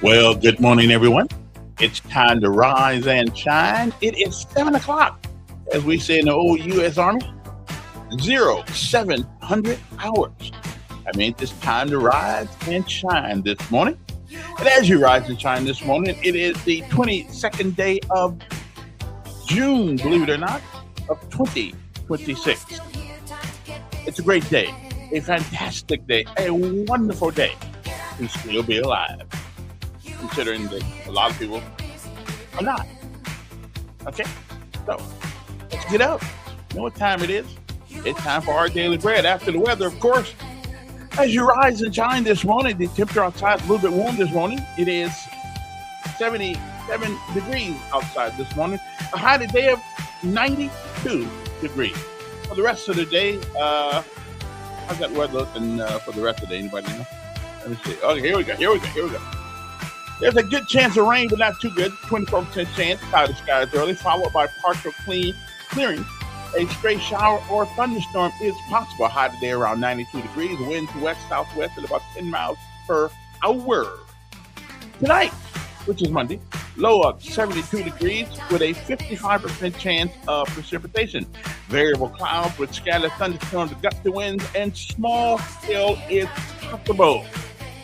Well, good morning, everyone. It's time to rise and shine. It is 7 o'clock, as we say in the old U.S. Army, 0700 hours. That means it's time to rise and shine this morning. And as you rise and shine this morning, it is the 22nd day of June, believe it or not, of 2026. It's a great day, a fantastic day, a wonderful day to still be alive, considering that a lot of people are not. Okay? So, let's get up. You know what time it is? It's time for our daily bread. After the weather, of course. As you rise and shine this morning, the temperature outside is a little bit warm this morning. It is 77 degrees outside this morning. A high today of 92 degrees. For the rest of the day, how's that weather looking for the rest of the day? Anybody know? Let me see. Okay, here we go. There's a good chance of rain, but not too good. 24% chance. Cloudy skies early, followed by partial clearing. A stray shower or thunderstorm is possible. High today around 92 degrees. Winds west-southwest at about 10 miles per hour. Tonight, which is Monday, low of 72 degrees with a 55% chance of precipitation. Variable clouds with scattered thunderstorms, gusty winds, and small hail is possible.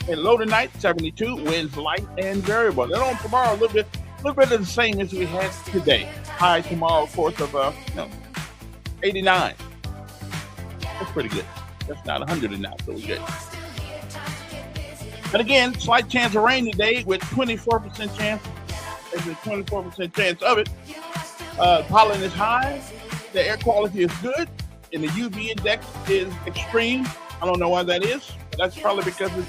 And low tonight, 72, winds light and variable. Then on tomorrow, a little bit of the same as we had today. High tomorrow, of course, of 89. That's pretty good. That's not 100 and not so good. And again, slight chance of rain today with 24% chance. There's a 24% chance of it. Pollen is high. The air quality is good. And the UV index is extreme. I don't know why that is. But that's probably because the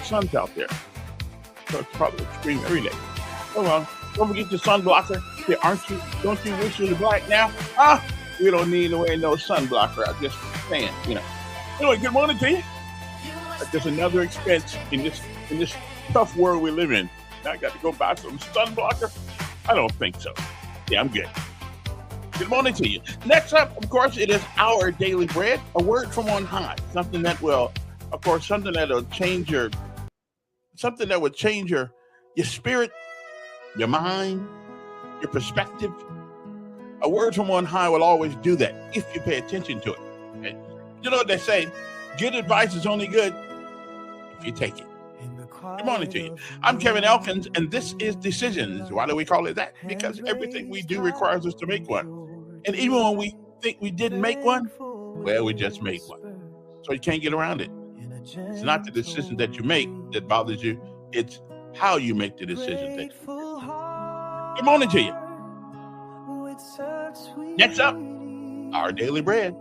sun's out there. So it's probably extreme every day. Oh well. Don't forget your sun blocker. Say, don't you wish you was black now? We don't need to wear no sun blocker. I'm just saying, Anyway, good morning to you. There's another expense in this tough world we live in. Now I got to go buy some sun blocker? I don't think so. Yeah, I'm good. Good morning to you. Next up, of course, it is our daily bread, a word from on high. Something that will change your spirit, your mind, your perspective. A word from on high will always do that if you pay attention to it. Okay? You know what they say? Good advice is only good if you take it. Good morning to you. I'm Kevin Elkins, and this is Decisions. Why do we call it that? Because everything we do requires us to make one. And even when we think we didn't make one, well, we just made one. So you can't get around it. It's not the decision that you make that bothers you. It's how you make the decision that you make. Good morning to you. Next up, our daily bread,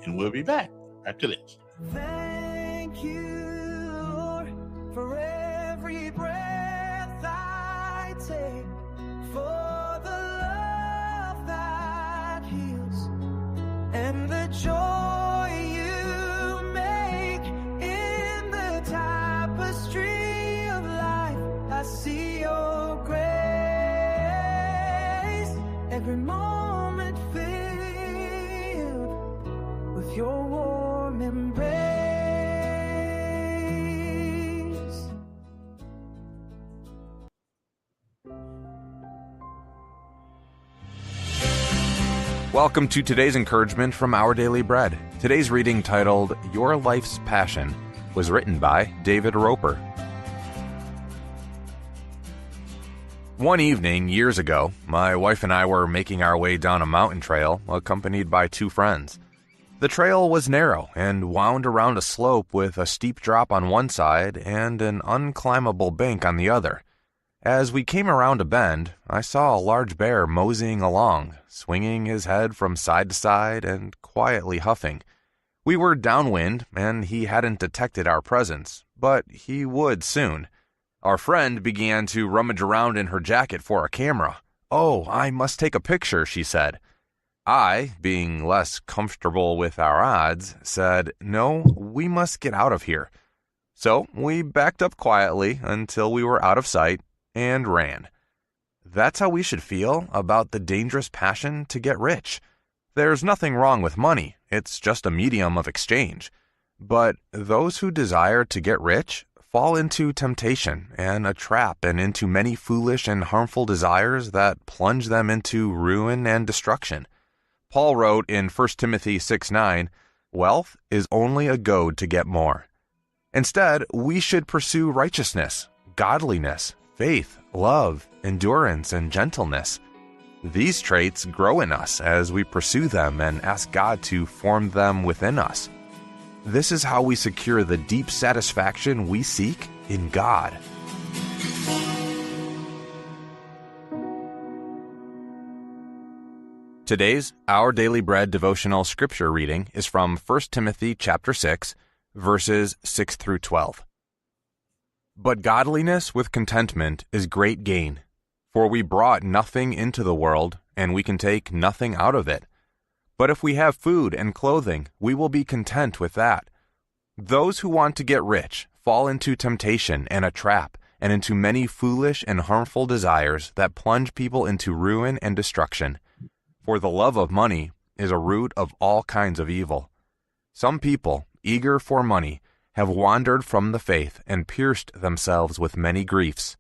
and we'll be back after this. Thank you, Lord, for every breath I take, for the love that heals, and the joy you make in the tapestry of life. I see your grace, every moment filled with your warm embrace. Welcome to today's encouragement from Our Daily Bread. Today's reading, titled Your Life's Passion, was written by David Roper. One evening, years ago, my wife and I were making our way down a mountain trail, accompanied by two friends. The trail was narrow and wound around a slope with a steep drop on one side and an unclimbable bank on the other. As we came around a bend, I saw a large bear moseying along, swinging his head from side to side and quietly huffing. We were downwind, and he hadn't detected our presence, but he would soon. Our friend began to rummage around in her jacket for a camera. "Oh, I must take a picture," she said. I, being less comfortable with our odds, said, "No, we must get out of here." So we backed up quietly until we were out of sight and ran. That's how we should feel about the dangerous passion to get rich. There's nothing wrong with money. It's just a medium of exchange. But those who desire to get rich fall into temptation and a trap and into many foolish and harmful desires that plunge them into ruin and destruction. Paul wrote in 1 Timothy 6:9, "Wealth is only a goad to get more." Instead, we should pursue righteousness, godliness, faith, love, endurance, and gentleness. These traits grow in us as we pursue them and ask God to form them within us. This is how we secure the deep satisfaction we seek in God. Today's Our Daily Bread devotional scripture reading is from 1 Timothy chapter 6, verses 6 through 12. But godliness with contentment is great gain, for we brought nothing into the world, and we can take nothing out of it. But if we have food and clothing, we will be content with that. Those who want to get rich fall into temptation and a trap, and into many foolish and harmful desires that plunge people into ruin and destruction. For the love of money is a root of all kinds of evil. Some people, eager for money, have wandered from the faith and pierced themselves with many griefs.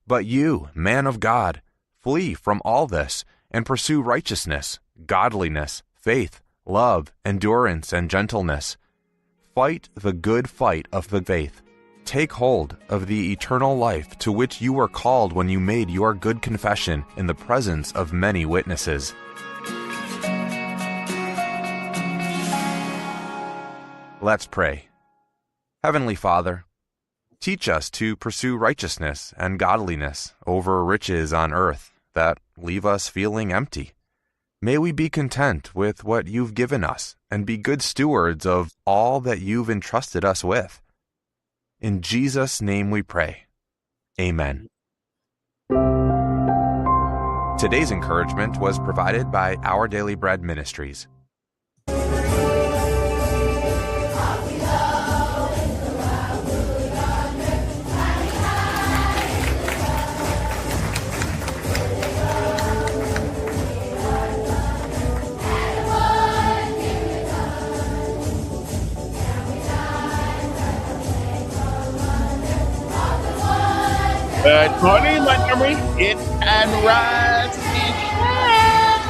But you, man of God, flee from all this and pursue righteousness, godliness, faith, love, endurance, and gentleness. Fight the good fight of the faith. Take hold of the eternal life to which you were called when you made your good confession in the presence of many witnesses. Let's pray. Heavenly Father, teach us to pursue righteousness and godliness over riches on earth that leave us feeling empty. May we be content with what you've given us and be good stewards of all that you've entrusted us with. In Jesus' name we pray. Amen. Today's encouragement was provided by Our Daily Bread Ministries. Good morning, Montgomery. It and rise and shine.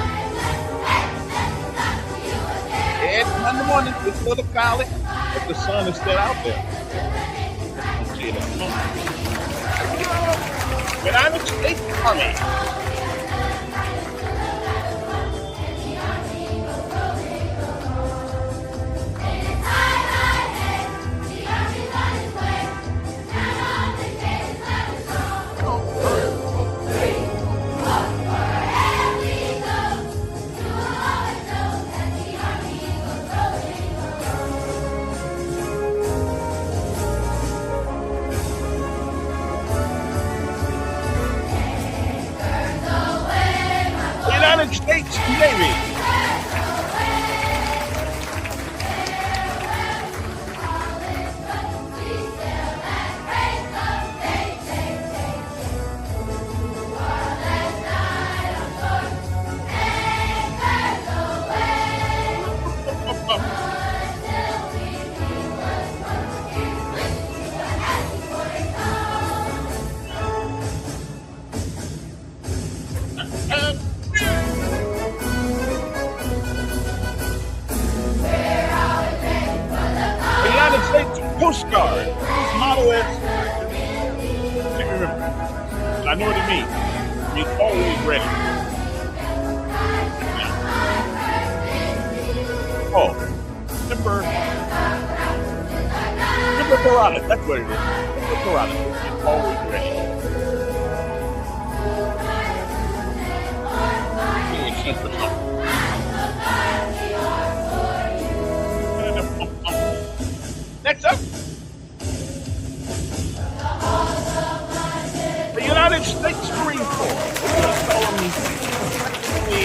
It's Monday morning. It's a little cloudy, but the sun is still out there. Let's see it in a moment. United States Army. United States Navy. United States Coast Guard. Whose motto is, can't remember, but I know what it means. It means always ready. Oh, Timber Piranha, that's what it is. Timber Piranha, it's always ready. It's simple something. Next up, the United States Marine Corps. We're going to call them the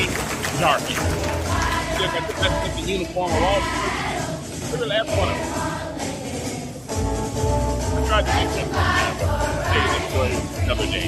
Army. They've got the best looking uniform of all. They're the last one of them. I tried to make them come down, but maybe that's for another day.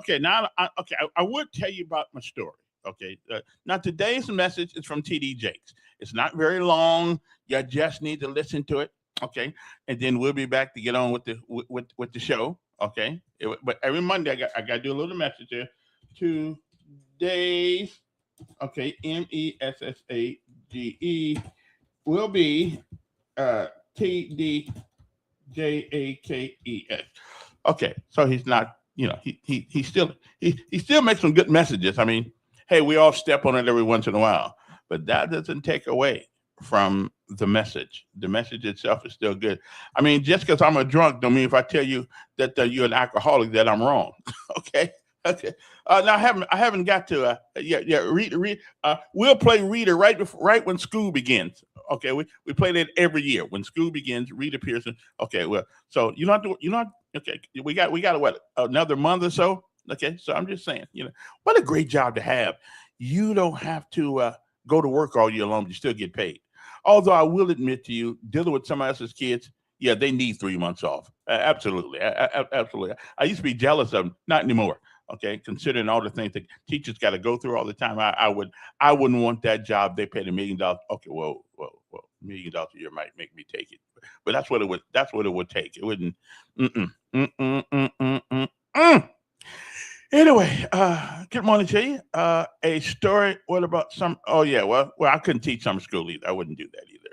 Okay, now I would tell you about my story. Okay, now today's message is from TD Jakes. It's not very long. You just need to listen to it. Okay, and then we'll be back to get on with the show. Okay, but every Monday I got to do a little message here. Today's Message will be TD JAKES. Okay, so he's not, he still makes some good messages. I mean, hey, we all step on it every once in a while, but that doesn't take away from the message. The message itself is still good. I mean, just because I'm a drunk don't mean if I tell you that you're an alcoholic that I'm wrong. Okay. Okay. Now I haven't got to read. We'll play Reader right when school begins. Okay, we play that every year when school begins. Reader Pearson. Okay, well, so okay. We got what, another month or so. Okay, so I'm just saying, what a great job to have. You don't have to go to work all year long, but you still get paid. Although I will admit to you, dealing with somebody else's kids, yeah, they need 3 months off. Absolutely, absolutely. I used to be jealous of them, not anymore. Okay, considering all the things that teachers got to go through all the time, I wouldn't want that job. They paid $1 million. Okay, well, $1 million a year might make me take it, but that's what it would. That's what it would take. It wouldn't. Anyway, good morning to you. A story. What about some? Oh yeah, well, I couldn't teach summer school either. I wouldn't do that either.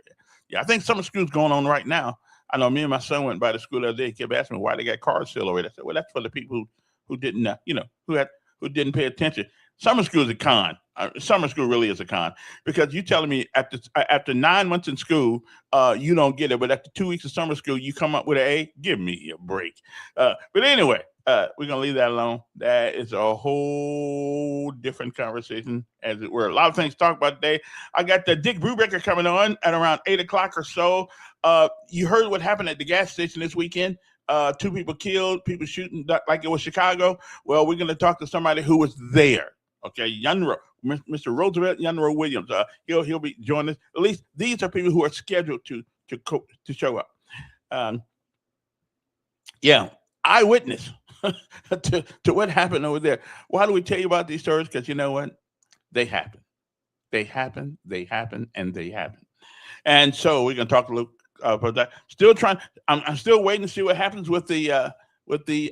Yeah, I think summer school's going on right now. I know me and my son went by the school the other day. He kept asking me why they got cars still already. I said, well, that's for the people who didn't, who didn't pay attention. Summer school is a con. Summer school really is a con because you're telling me after 9 months in school, you don't get it, but after 2 weeks of summer school, you come up with an A. Give me a break. But anyway, we're gonna leave that alone. That is a whole different conversation, as it were. A lot of things to talk about today. I got the Dick Brubaker coming on at around 8:00 or so. You heard what happened at the gas station this weekend. 2 people killed, people shooting like it was Chicago. Well, we're going to talk to somebody who was there. Okay, Mr. Roosevelt Yunro Williams. He'll be joining us. At least these are people who are scheduled to show up. Eyewitness to what happened over there. Why do we tell you about these stories? Because you know what? They happen. They happen. They happen, and they happen. And so we're going to talk a little about that. Still trying. I'm still waiting to see what happens with the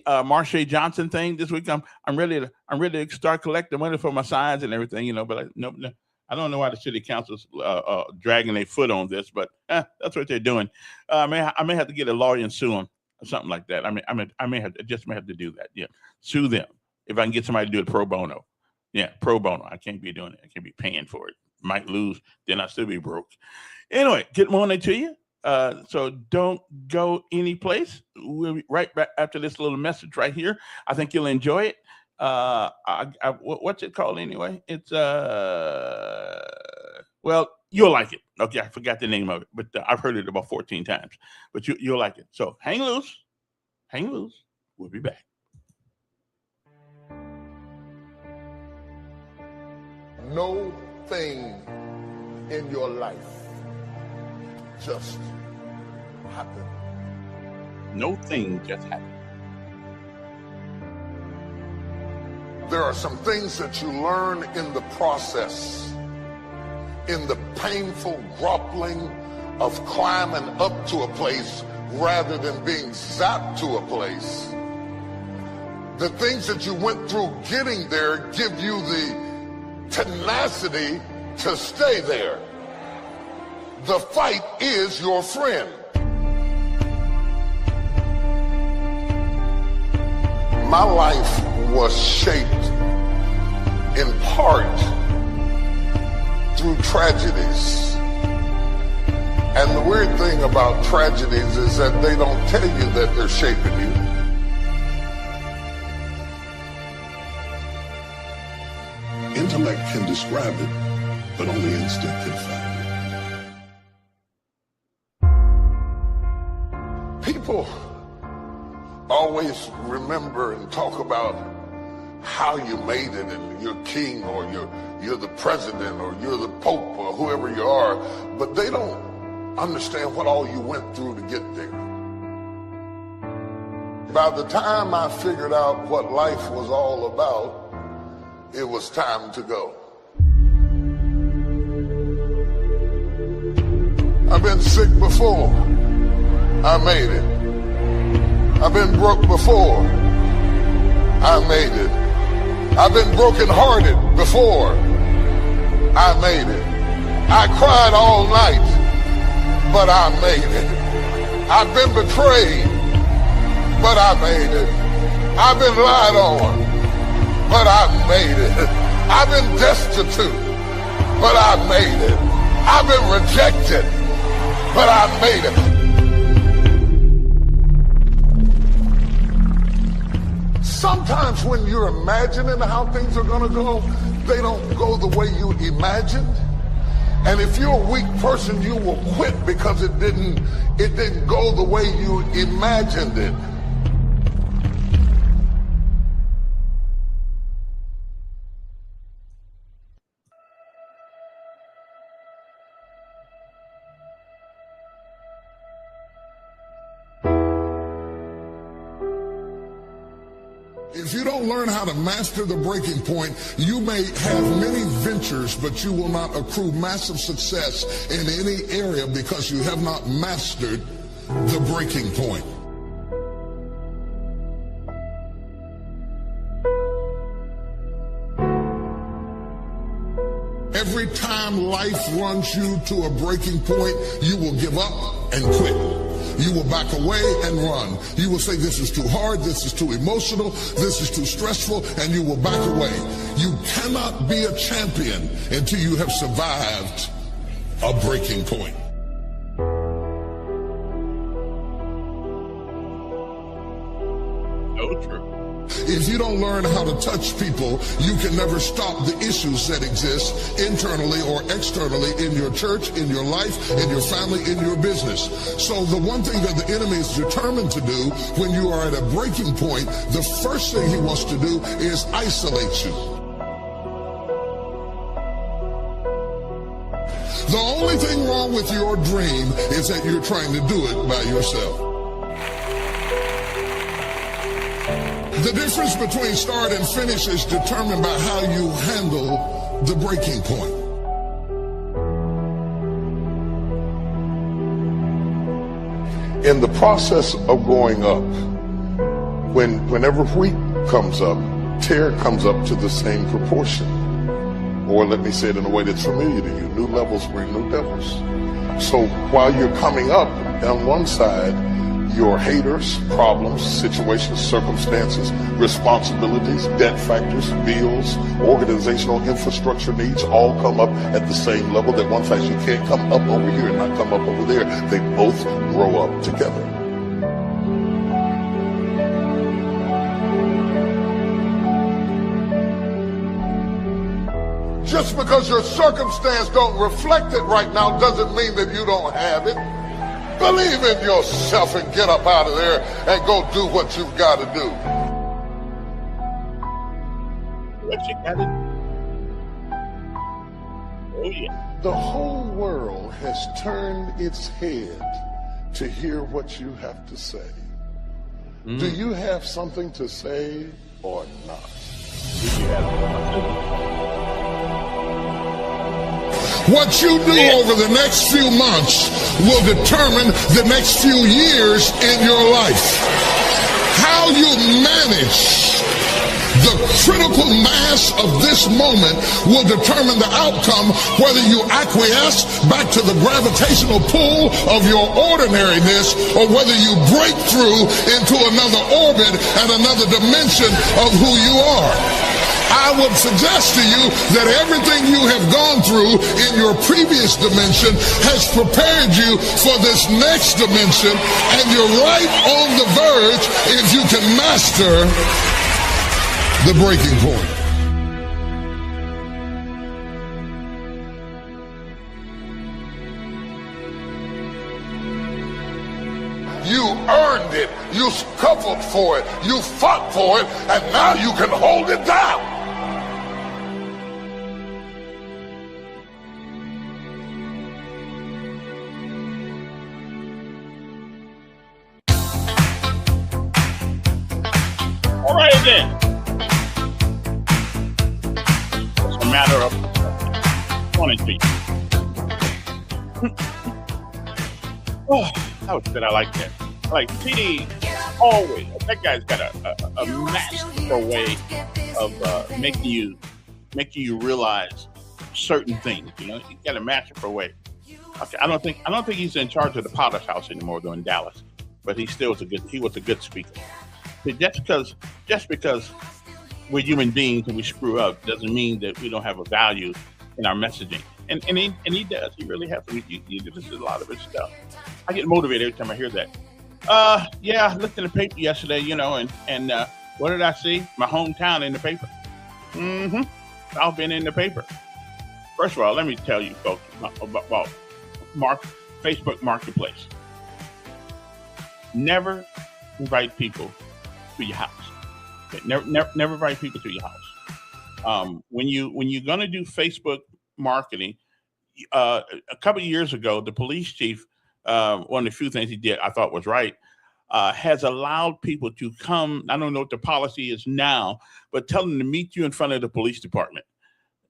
Marsha Johnson thing this week. I'm ready to start collecting money for my signs and everything, But I don't know why the city council's dragging their foot on this, but that's what they're doing. I may have to get a lawyer and sue them or something like that. I may have to do that. Yeah, sue them if I can get somebody to do it pro bono. Yeah, pro bono. I can't be doing it. I can't be paying for it. Might lose, then I'll still be broke. Anyway, good morning to you. So don't go any place. We'll be right back after this little message right here. I think you'll enjoy it. What's it called anyway? It's well, you'll like it. Okay, I forgot the name of it, but I've heard it about 14 times. But you'll like it. So hang loose. We'll be back. No thing in your life just happened. No thing just happened. There are some things that you learn in the process, in the painful grappling of climbing up to a place rather than being zapped to a place. The things that you went through getting there give you the tenacity to stay there. The fight is your friend. My life was shaped in part through tragedies. And the weird thing about tragedies is that they don't tell you that they're shaping you. Intellect can describe it, but only instinct can find it. People always remember and talk about how you made it and you're king or you're the president or you're the pope or whoever you are, but they don't understand what all you went through to get there. By the time I figured out what life was all about, it was time to go. I've been sick before. I made it. I've been broke before. I made it. I've been brokenhearted before. I made it. I cried all night, but I made it. I've been betrayed, but I made it. I've been lied on, but I made it. I've been destitute, but I made it. I've been rejected, but I made it. Sometimes when you're imagining how things are going to go, they don't go the way you imagined. And if you're a weak person, you will quit because it didn't go the way you imagined it. If you don't learn how to master the breaking point, you may have many ventures, but you will not accrue massive success in any area because you have not mastered the breaking point. Every time life runs you to a breaking point, you will give up and quit. You will back away and run. You will say, this is too hard, this is too emotional, this is too stressful, and you will back away. You cannot be a champion until you have survived a breaking point. So true. If you don't learn how to touch people, you can never stop the issues that exist internally or externally in your church, in your life, in your family, in your business. So the one thing that the enemy is determined to do when you are at a breaking point, the first thing he wants to do is isolate you. The only thing wrong with your dream is that you're trying to do it by yourself. The difference between start and finish is determined by how you handle the breaking point. In the process of going up, whenever wheat comes up, tear comes up to the same proportion. Or let me say it in a way that's familiar to you, new levels bring new devils. So while you're coming up on one side, your haters, problems, situations, circumstances, responsibilities, debt factors, bills, organizational infrastructure needs all come up at the same level. That one fact, you can't come up over here and not come up over there. They both grow up together. Just because your circumstance don't reflect it right now doesn't mean that you don't have it. Believe in yourself and get up out of there and go do what you've got to do. What you got to do? Oh, yeah. The whole world has turned its head to hear what you have to say. Do you have something to say or not? Do you have something? What you do over the next few months will determine the next few years in your life. How you manage the critical mass of this moment will determine the outcome, whether you acquiesce back to the gravitational pull of your ordinariness or whether you break through into another orbit and another dimension of who you are. I would suggest to you that everything you have gone through in your previous dimension has prepared you for this next dimension, and you're right on the verge if you can master the breaking point. You earned it, you scuffled for it, you fought for it, and now you can hold it down. then, it's a matter of wanting to. Oh, that was good. I like that. Like TD, always. That guy's got a masterful way of making you realize certain things. You know, he's got a masterful way. Okay, I don't think he's in charge of the Potter's House anymore, though, in Dallas. But he was a good speaker. See, just because we're human beings and we screw up doesn't mean that we don't have a value in our messaging. And he does. He really has. This is a lot of his stuff. I get motivated every time I hear that. Yeah, I looked in the paper yesterday, you know, and what did I see? My hometown in the paper. Mm-hmm. I've been in the paper. First of all, let me tell you folks about Facebook Marketplace. Never invite people to your house. Okay? Never invite people to your house. When you're gonna do Facebook marketing, a couple of years ago, the police chief, one of the few things he did I thought was right, has allowed people to come. I don't know what the policy is now, but tell them to meet you in front of the police department.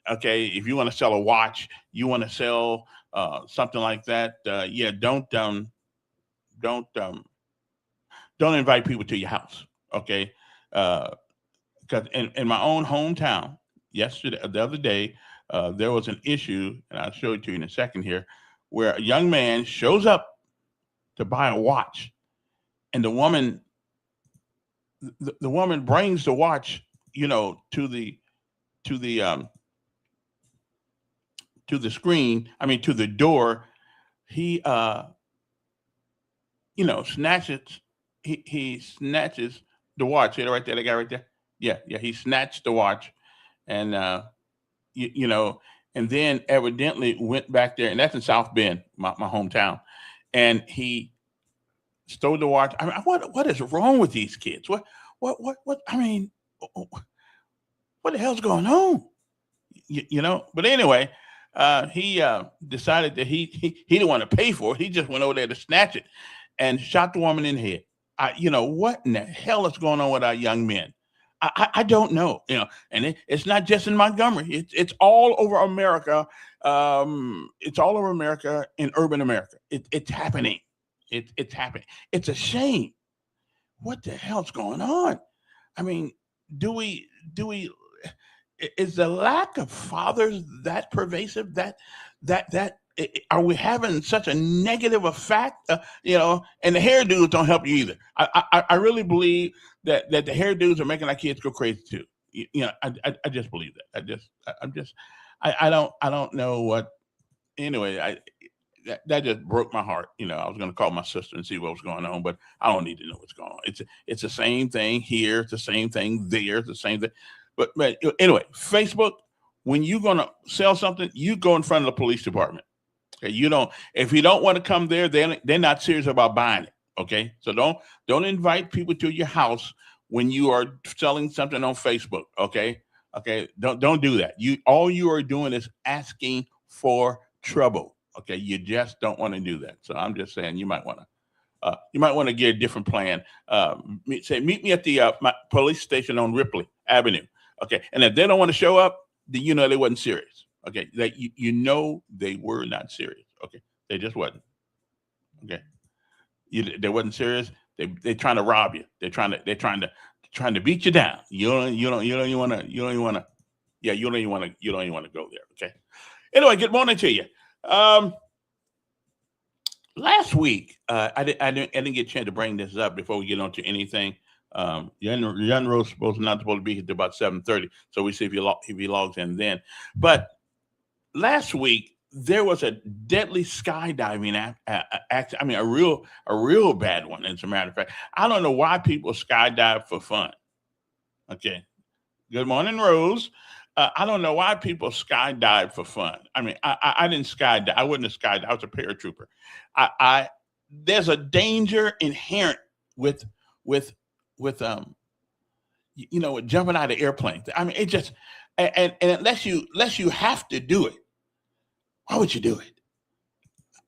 Okay, if you want to sell a watch, you want to sell something like that, yeah, don't invite people to your house. Okay, because in my own hometown, the other day, there was an issue, and I'll show it to you in a second here, where a young man shows up to buy a watch, and the woman brings the watch, you know, to the screen. I mean, to the door. He snatches. He snatches the watch. See it right there, the guy right there. Yeah. He snatched the watch, and and then evidently went back there, and that's in South Bend, my hometown, and he stole the watch. I mean, what is wrong with these kids? What? I mean, what the hell's going on? But anyway, he decided that he didn't want to pay for it. He just went over there to snatch it and shot the woman in the head. What in the hell is going on with our young men? I don't know, and it's not just in Montgomery. It's all over America. It's all over America, in urban America. It's happening. It's happening. It's a shame. What the hell's going on? I mean, is the lack of fathers that pervasive? That are we having such a negative effect? And the hairdos don't help you either. I really believe that the hairdos are making our kids go crazy too. I just believe that. I don't know what. Anyway, that just broke my heart. I was going to call my sister and see what was going on, but I don't need to know what's going on. It's the same thing here. It's the same thing there. It's the same thing. But anyway, Facebook, when you're going to sell something, you go in front of the police department. Okay, if you don't want to come there, they're not serious about buying it. Okay, so don't invite people to your house when you are selling something on Facebook. Okay, don't do that. All you are doing is asking for trouble. Okay, you just don't want to do that. So I'm just saying you might want to get a different plan. Meet me at the my police station on Ripley Avenue. Okay, and if they don't want to show up, then they wasn't serious. Okay, they were not serious. Okay, they just wasn't. Okay, they wasn't serious. They're trying to rob you. They're trying to beat you down. You don't even want to go there. Okay. Anyway, good morning to you. Last week, I didn't get a chance to bring this up before we get on to anything. Jan Rose not supposed to be here till about 7:30, so we see if he logs in then. But last week there was a deadly skydiving accident. I mean, a real bad one. As a matter of fact, I don't know why people skydive for fun. Okay. Good morning, Rose. I don't know why people skydive for fun. I mean, I didn't skydive. I wouldn't have skydived. I was a paratrooper. There's a danger inherent with jumping out of airplanes. I mean, it just and unless you have to do it, why would you do it?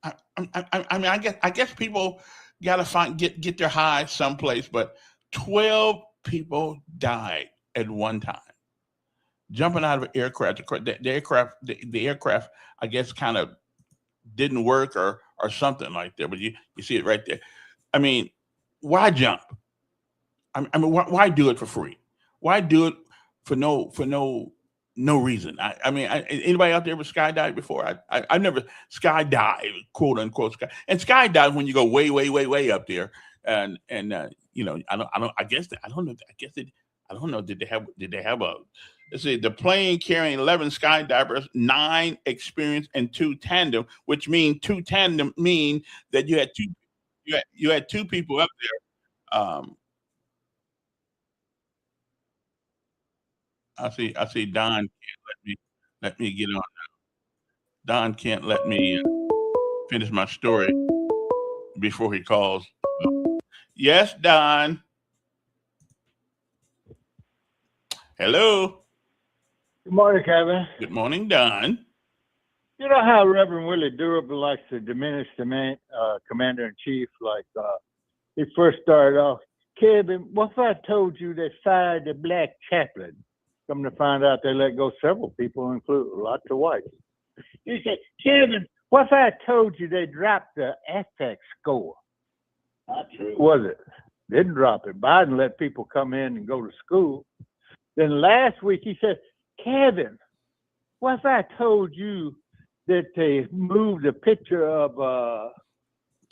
I guess people gotta get their highs someplace, but 12 people died at one time jumping out of an aircraft. The aircraft, I guess, kind of didn't work or something like that. But you see it right there. I mean, why jump? I mean, why do it for free? Why do it for no reason? Anybody out there ever skydived before? I never skydived, quote unquote sky. And skydive when you go way way way way up there, and I guess I don't know. I don't know. Did they have a let's see, the plane carrying 11 skydivers, 9 experienced and 2 tandem, which mean 2 tandem mean that you had 2 people up there. I see Don can't let me get on. Don can't let me finish my story before he calls. Yes, Don. Hello. Good morning, Kevin. Good morning, Don. You know how Reverend Willie Durable likes to diminish the commander in chief? He first started off, Kevin, what if I told you they fired the black chaplain? Come to find out they let go several people, including lots of whites. He said, Kevin, what if I told you they dropped the AFEX score? Not true. Was it? Didn't drop it. Biden let people come in and go to school. Then last week he said, Kevin, what if I told you that they moved a picture of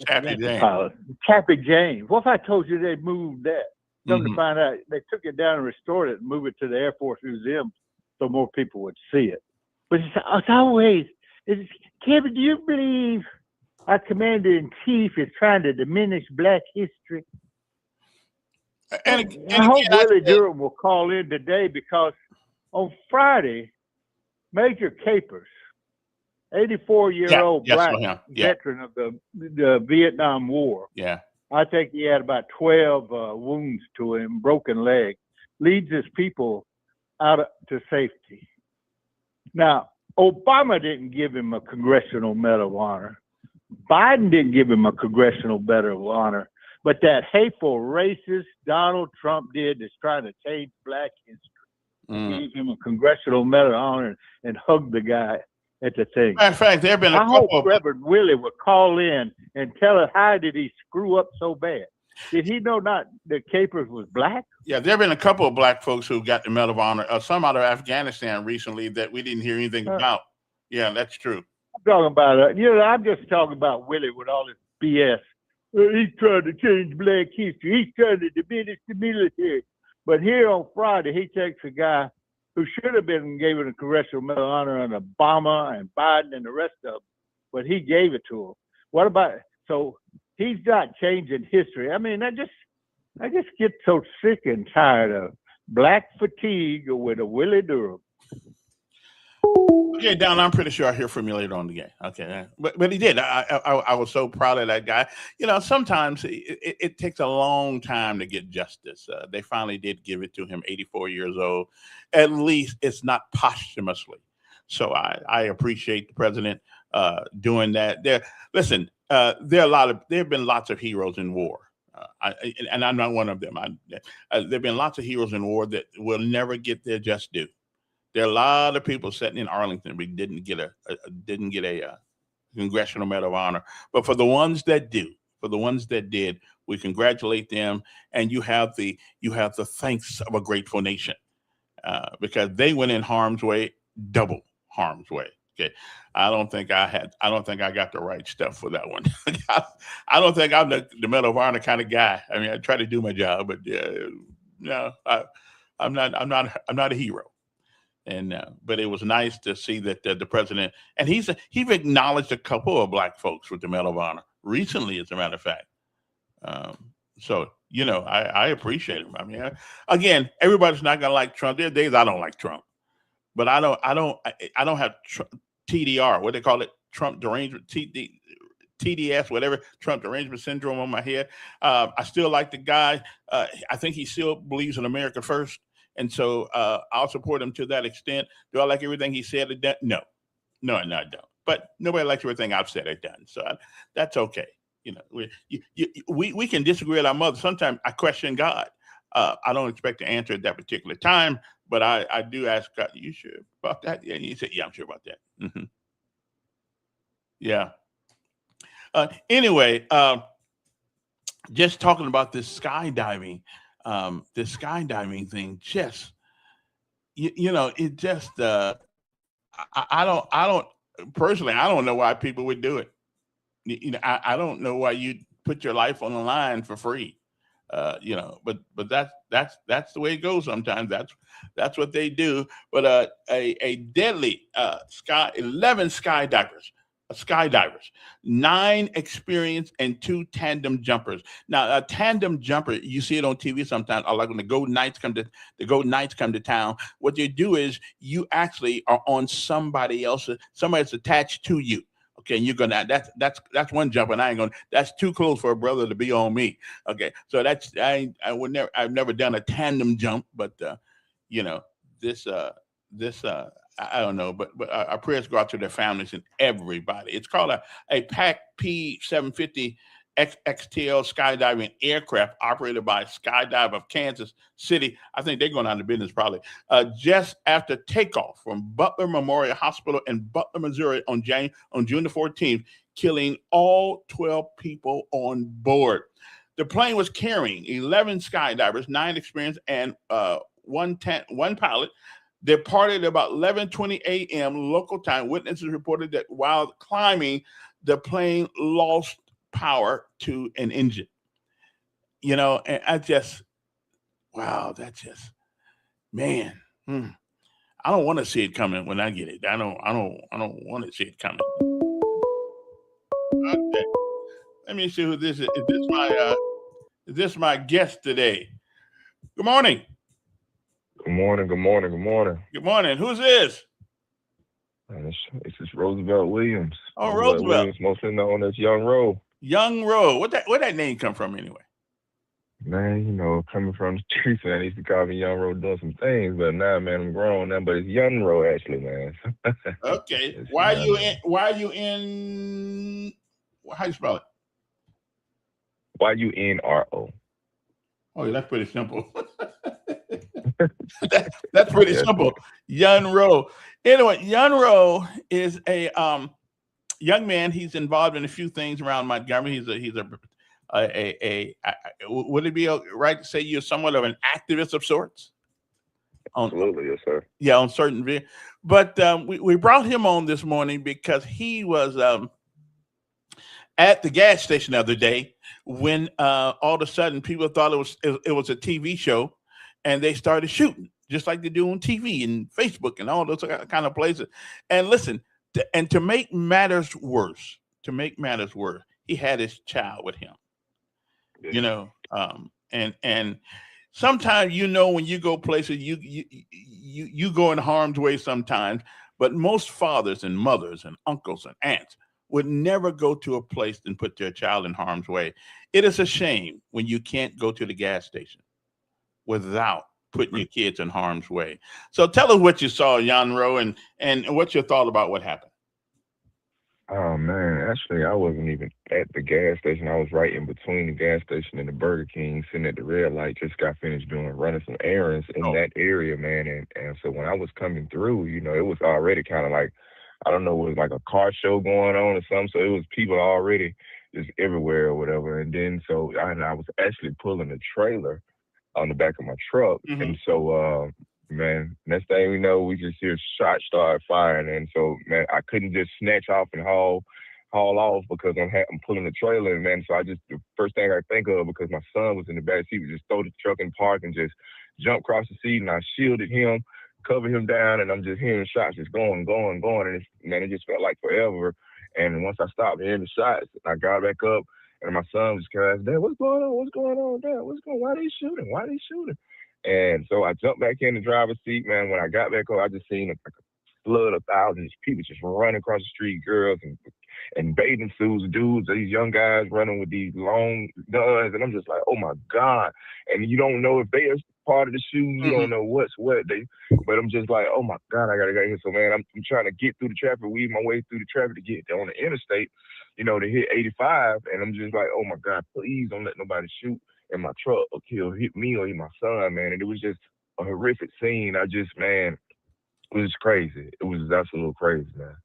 Chappie James. Chappie James? What if I told you they moved that? Come Mhm. to find out, they took it down and restored it and moved it to the Air Force Museum so more people would see it. But it's always, Kevin, do you believe our commander-in-chief is trying to diminish black history? And I hope again, Willie Durham will call in today because on Friday, Major Capers, 84-year-old yeah, black saw him. Yeah, veteran of the Vietnam War. yeah. I think he had about 12 wounds to him, broken leg, leads his people to safety. Now, Obama didn't give him a Congressional Medal of Honor. Biden didn't give him a Congressional Medal of Honor. But that hateful racist Donald Trump did that's trying to change black history. Gave him a Congressional Medal of Honor and hugged the guy at the thing. Matter of fact, there have been a I hope couple of Reverend Willie would call in and tell us how did he screw up so bad? Did he know not that Capers was black? Yeah, there have been a couple of black folks who got the Medal of Honor. Some out of Afghanistan recently that we didn't hear anything about. Yeah, that's true. I'm talking about I'm just talking about Willie with all this BS. He's trying to change black history. He's trying to diminish the military. But here on Friday, he takes a guy who should have been given a Congressional Medal of Honor on Obama and Biden and the rest of them, but he gave it to him. What about so he's not changing history? I mean, I just get so sick and tired of black fatigue with a Willie Durham. Okay, Don, I'm pretty sure I'll hear from you later on the game. Okay, but he did. I was so proud of that guy. You know, sometimes it takes a long time to get justice. They finally did give it to him, 84 years old. At least it's not posthumously. So I appreciate the president doing that. There have been lots of heroes in war. And I'm not one of them. There have been lots of heroes in war that will never get their just due. There are a lot of people sitting in Arlington we didn't get a Congressional Medal of Honor, but for the ones that did, we congratulate them, and you have the thanks of a grateful nation because they went in harm's way, double harm's way. Okay, I don't think I got the right stuff for that one. I don't think I'm the Medal of Honor kind of guy. I mean, I try to do my job, but no, I'm not a hero. And but it was nice to see that the president, and he's acknowledged a couple of black folks with the Medal of Honor recently, as a matter of fact. So I appreciate him. I mean, again, everybody's not gonna like Trump. There are days I don't like Trump, but I don't have TDR, what they call it, Trump derangement, TDS, whatever, Trump derangement syndrome on my head. I still like the guy. I think he still believes in America first. And so I'll support him to that extent. Do I like everything he said or done? No, I don't. But nobody likes everything I've said or done. So that's okay. We can disagree with our mother. Sometimes I question God. I don't expect to answer at that particular time, but I do ask God, you sure about that? Yeah, and he said, yeah, I'm sure about that. Yeah. Anyway, just talking about this skydiving thing, just it just I don't personally, I don't know why people would do it. I don't know why you put your life on the line for free. But that's the way it goes sometimes. That's what they do. But a deadly 11 skydivers, 9 experienced and 2 tandem jumpers. Now, a tandem jumper, you see it on TV sometimes. Or like when the Golden Knights come to town. What they do is you actually are on somebody's attached to you. Okay, and you're gonna that's one jump, and I ain't gonna. That's too close for a brother to be on me. Okay, so I've never done a tandem jump, but you know this this I don't know, but our prayers go out to their families and everybody. It's called a PAC P-750 XTL skydiving aircraft operated by Skydive of Kansas City. I think they're going out of business probably. Just after takeoff from Butler Memorial Hospital in Butler, Missouri on June the 14th, killing all 12 people on board. The plane was carrying 11 skydivers, 9 experienced, and one pilot. Departed about 11:20 a.m. local time. Witnesses reported that while climbing, the plane lost power to an engine. And wow, that's just, man. I don't want to see it coming when I get it. I don't want to see it coming. Okay. Let me see who this is. Is this my guest today? Good morning. Good morning, good morning, good morning. Good morning. Who's this? This is Roosevelt Williams. Oh, Roosevelt Williams, mostly known as Young Ro. Young Ro. Where that name come from anyway? Man, coming from the streets, man, they used to call me Young Ro doing some things, but now, man, I'm grown now, but it's Young Ro actually, man. Okay. Why are you in how you spell it? YUNRO. Oh, that's pretty simple. That's pretty simple. Young Ro. Anyway, Young Ro is a young man. He's involved in a few things around Montgomery. Would it be right to say you're somewhat of an activist of sorts? Absolutely, yes, sir. Yeah, on certain but we brought him on this morning because he was at the gas station the other day when all of a sudden people thought it was a TV show, and they started shooting just like they do on TV and Facebook and all those kind of places. And listen, to make matters worse, he had his child with him. Yeah. And sometimes when you go places, you go in harm's way sometimes. But most fathers and mothers and uncles and aunts would never go to a place and put their child in harm's way. It is a shame when you can't go to the gas station without putting your kids in harm's way. So tell us what you saw, Jan Ro, and what's your thought about what happened. Oh man, actually I wasn't even at the gas station. I was right in between the gas station and the Burger King, sitting at the red light. Just got finished running some errands in that area, man. And so when I was coming through, it was already kind of like, I don't know, it was like a car show going on or something. So it was people already just everywhere or whatever. And then so I was actually pulling a trailer on the back of my truck. Mm-hmm. And so, man, next thing we know, we just hear shots start firing. And so, man, I couldn't just snatch off and haul off because I'm pulling the trailer, man. So the first thing I think of, because my son was in the back seat, was just throw the truck in park and just jump across the seat, and I shielded him, covered him down, and I'm just hearing shots just going. And it just felt like forever. And once I stopped hearing the shots, I got back up, and my son was kind of, Dad, what's going on? What's going on, Dad? Why are they shooting? Why are they shooting? And so I jumped back in the driver's seat, man. When I got back up, I just seen a flood of thousands of people just running across the street, girls and bathing suits, dudes, these young guys running with these long guns. And I'm just like, oh my God. And you don't know if they are part of the shooting. You don't know what's what. But I'm just like, oh my God, I gotta get here. So man, I'm trying to get through the traffic, weave my way through the traffic to get on the interstate, to hit 85. And I'm just like, oh my God, please don't let nobody shoot. in my truck, or hit me or hit my son, man. And it was just a horrific scene. I just, man, it was crazy. It was absolute crazy, man.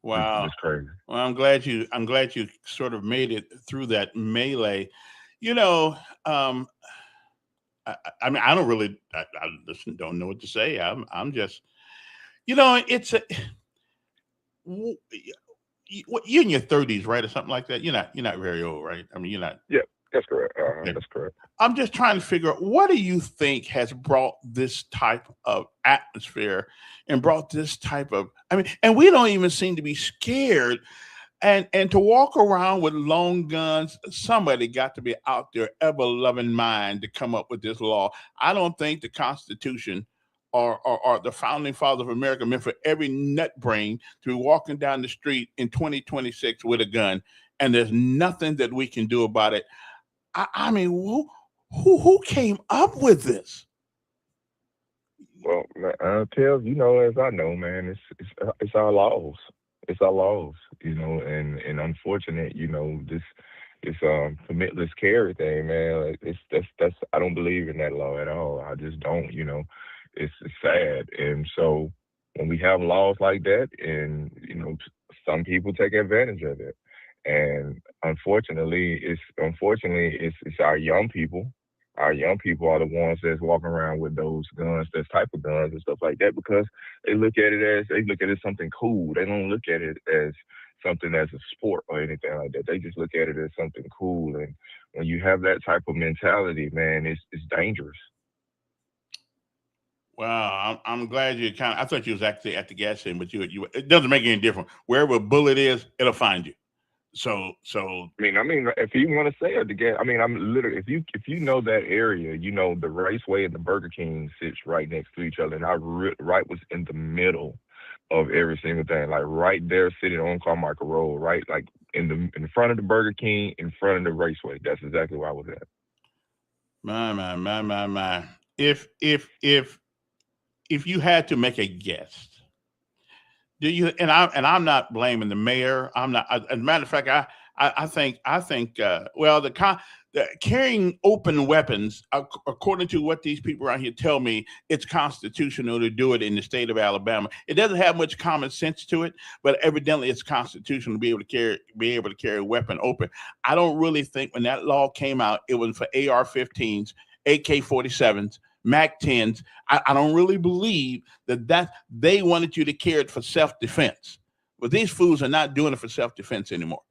Wow. Just crazy. Well, I'm glad you sort of made it through that melee. You know, um, I mean, I don't really, I listen, don't know what to say. I'm just, it's a, w- you're in your 30s, right, or something like that. You're not very old, right? I mean, you're not. Yeah, that's correct. Yeah. That's correct. I'm just trying to figure out, what do you think has brought this type of atmosphere and brought this type of, I mean, and we don't even seem to be scared, and to walk around with long guns. Somebody got to be out there ever loving mind to come up with this law. I don't think the Constitution or the founding fathers of America meant for every nut brain to be walking down the street in 2026 with a gun, and there's nothing that we can do about it. I mean, who came up with this? Well, man, I'll tell you know, as I know, man, it's our laws. It's our laws, and unfortunate, this permitless carry thing, man. Like, that's I don't believe in that law at all. I just don't, It's sad, and so when we have laws like that, and some people take advantage of it, and unfortunately, it's our young people. Our young people are the ones that's walking around with those guns, this type of guns and stuff like that, because they look at it as something cool. They don't look at it as something as a sport or anything like that. They just look at it as something cool. And when you have that type of mentality, man, it's dangerous. Wow, I'm glad you kind of. I thought you was actually at the gas station, but you it doesn't make any difference. Wherever a bullet is, it'll find you. So I mean, if you want to say it again, I mean, I'm literally if you know that area, the Raceway and the Burger King sits right next to each other, and right was in the middle of every single thing, like right there, sitting on Carmichael Road, right, like in front of the Burger King, in front of the Raceway. That's exactly where I was at. my. If you had to make a guess, do you? And I'm not blaming the mayor. I'm not. As a matter of fact, I think well, the carrying open weapons, according to what these people around here tell me, it's constitutional to do it in the state of Alabama. It doesn't have much common sense to it, but evidently it's constitutional to be able to carry a weapon open. I don't really think when that law came out, it was for AR-15s, AK-47s, Mac 10s. I don't really believe that they wanted you to carry it for self defense. But these fools are not doing it for self defense anymore.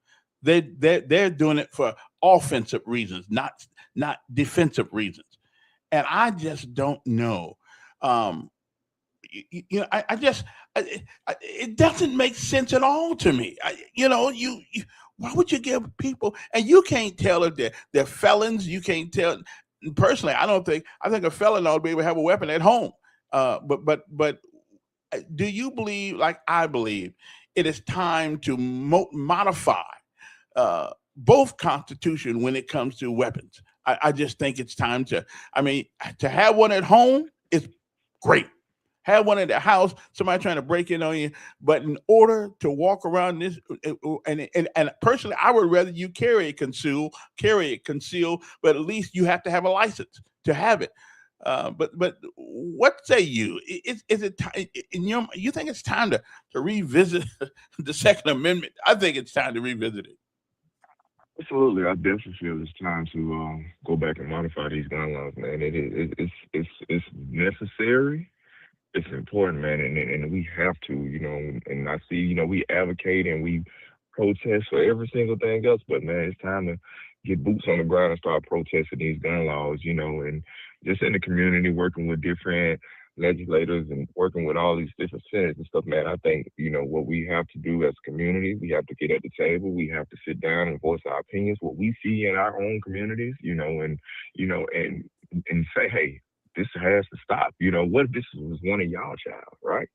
They're doing it for offensive reasons, not defensive reasons. And I just don't know. Um, I just it doesn't make sense at all to me. Why would you give people, and you can't tell if they're felons? You can't tell. Personally, I don't think. I think a felon ought to be able to have a weapon at home. But do you believe, like I believe, it is time to modify both constitution when it comes to weapons? I just think it's time to. I mean, to have one at home is great. Have one at the house, somebody trying to break in on you. But in order to walk around this, and personally, I would rather you carry it conceal, but at least you have to have a license to have it. But what say you? Is it time? You think it's time to revisit the Second Amendment? I think it's time to revisit it. Absolutely, I definitely feel it's time to go back and modify these gun laws, man. It's necessary, it's important, man, and we have to, and I see, we advocate and we protest for every single thing else, but man, it's time to get boots on the ground and start protesting these gun laws, and just in the community, working with different legislators and working with all these different senators and stuff, man. I think, what we have to do as a community, we have to get at the table, we have to sit down and voice our opinions, what we see in our own communities, and and say, hey, this has to stop. What if this was one of y'all child, right?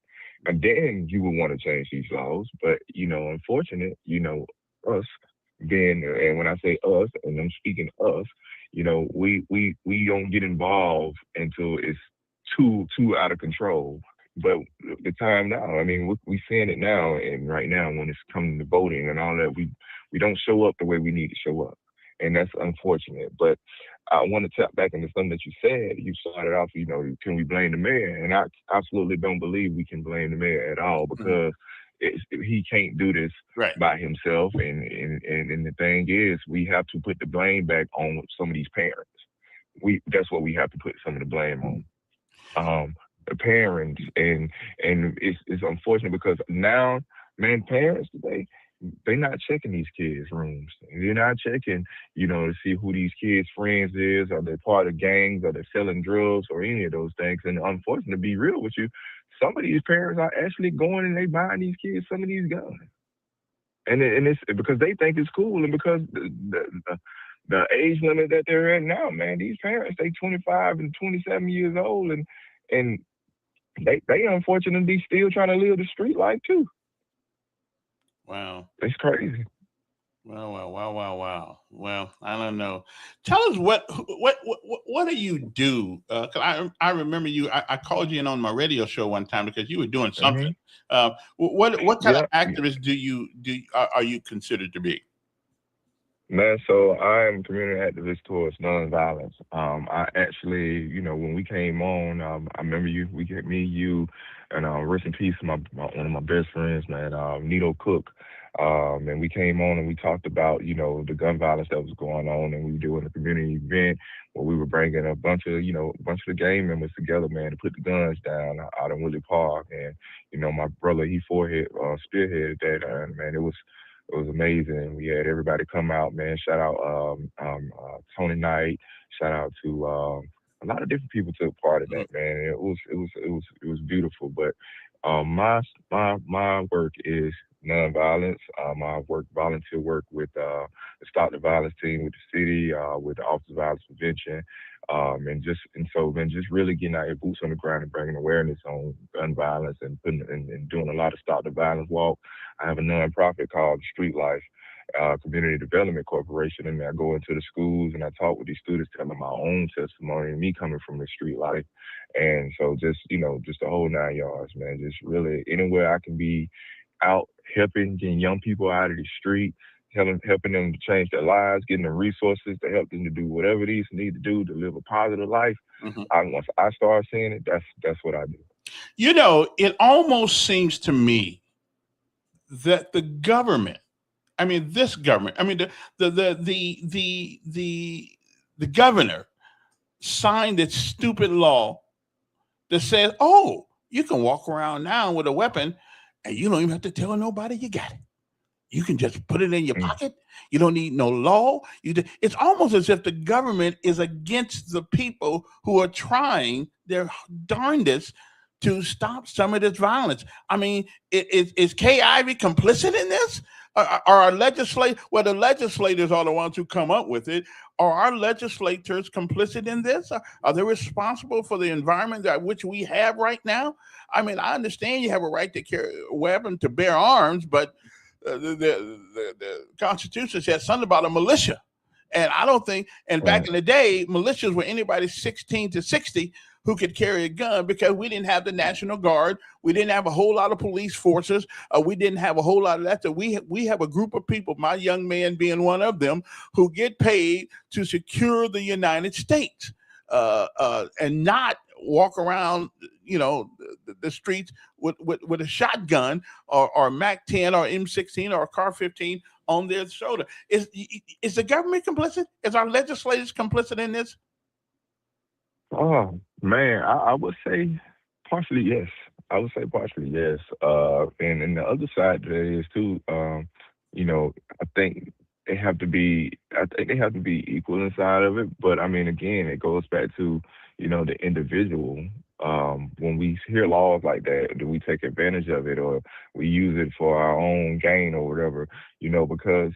And then you would want to change these laws. But, unfortunate, us being, and when I say us, and I'm speaking us, we don't get involved until it's too out of control. But the time now, I mean, we seeing it now, and right now when it's coming to voting and all that, we don't show up the way we need to show up, and that's unfortunate. But I want to tap back into something that you said. You started off, can we blame the mayor? And I absolutely don't believe we can blame the mayor at all, Mhm. because he can't do this Right. by himself. And the thing is, we have to put the blame back on some of these parents. That's what we have to put some of the blame on. The parents, and it's unfortunate because now, man, parents today, they not checking these kids' rooms. They're not checking, to see who these kids' friends is, are they part of gangs, are they selling drugs, or any of those things. And unfortunately, to be real with you, some of these parents are actually going and they buying these kids some of these guns, and it's because they think it's cool, and because the age limit that they're at now, man, these parents, they 25 and 27 years old, and they unfortunately still trying to live the street life too. Wow. It's crazy. Wow. Well, I don't know. Tell us what do you do? 'Cause I remember you. I called you in on my radio show one time because you were doing something. Hmm. What kind of Yeah, activist are you considered to be? man. So I am a community activist towards nonviolence. I actually, when we came on, I remember we get me, you, and rest in peace, one of my best friends, man, Nito Cook. And we came on and we talked about, the gun violence that was going on, and we were doing a community event where we were bringing a bunch of the gang members together, man, to put the guns down out in Woodley Park. And my brother, he spearheaded that, and man, it was amazing. We had everybody come out, man. Shout out Tony Knight. Shout out to a lot of different people took part in that, man. It was beautiful. But my work is nonviolence. I volunteer work with the Stop the Violence team with the city, with the Office of Violence Prevention, and so man, just really getting out your boots on the ground and bringing awareness on gun violence, and putting and doing a lot of Stop the Violence walk. I have a nonprofit called Street Life Community Development Corporation, and I go into the schools and I talk with these students, telling my own testimony and me coming from the street life. And so just the whole 9 yards, man. Just really anywhere I can be out helping, getting young people out of the street, helping them to change their lives, getting them resources to help them to do whatever it is they need to do to live a positive life. Mhm. Once I start seeing it, that's what I do. It almost seems to me that the government, I mean, this government, I mean, the governor signed this stupid law that says, oh, you can walk around now with a weapon and you don't even have to tell nobody you got it. You can just put it in your Mm, pocket. You don't need no law. It's almost as if the government is against the people who are trying their darndest to stop some of this violence. I mean, is Kay Ivey complicit in this? Are our legislators, well, the legislators are the ones who come up with it. Are our legislators complicit in this? Are they responsible for the environment that which we have right now? I mean, I understand you have a right to carry a weapon, to bear arms, but the Constitution says something about a militia. And I don't think, and back mm, in the day, militias were anybody 16 to 60 who could carry a gun, because we didn't have the National Guard. We didn't have a whole lot of police forces. We didn't have a whole lot of that. So we have a group of people, my young man being one of them, who get paid to secure the United States, and not walk around, the streets with a shotgun, or Mac 10 or M16 or Car 15 on their shoulder. Is the government complicit? Is our legislators complicit in this? Oh man, I would say partially yes. I would say partially yes. And the other side to that is too. I think they have to be. I think they have to be equal inside of it. But I mean, again, it goes back to the individual. When we hear laws like that, do we take advantage of it, or we use it for our own gain or whatever? Because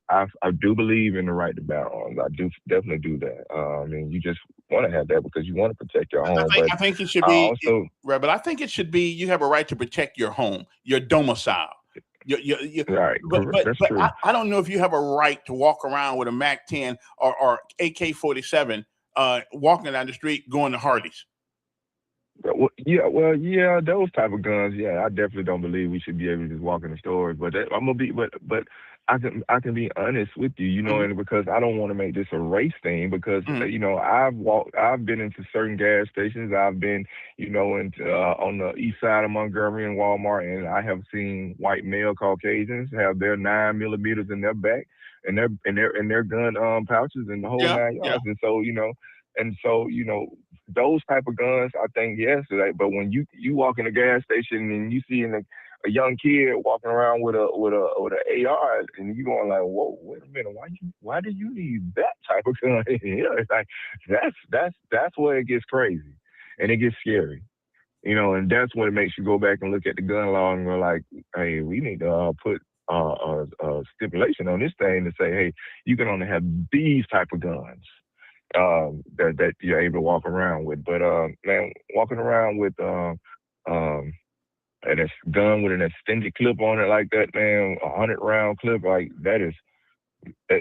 I do believe in the right to bear arms. I do definitely do that. And you just want to have that because you want to protect your home. But I think it should I be also, right, but I think it should be, you have a right to protect your home, your domicile. right, But correct. That's true. I don't know if you have a right to walk around with a Mac 10 or AK-47, walking down the street going to Hardee's. Yeah, those type of guns. Yeah, I definitely don't believe we should be able to just walk in the stores. But I'm gonna be, but I can be honest with you, and because I don't want to make this a race thing, because I've been into certain gas stations, I've been, into on the east side of Montgomery and Walmart, and I have seen white male Caucasians have their 9 millimeters in their back and their gun pouches and the whole Yeah, nine yeah. yards, and so those type of guns, I think yes, but when you walk in a gas station and you see a young kid walking around with a AR, and you going like, whoa, wait a minute, why do you need that type of gun in here? It's like that's where it gets crazy, and it gets scary, and that's when it makes you go back and look at the gun law and go like, hey, we need to put a stipulation on this thing to say, hey, you can only have these type of guns that you're able to walk around with. But man, walking around with um, and it's gun with an extended clip on it like that, man, 100 round clip, like it's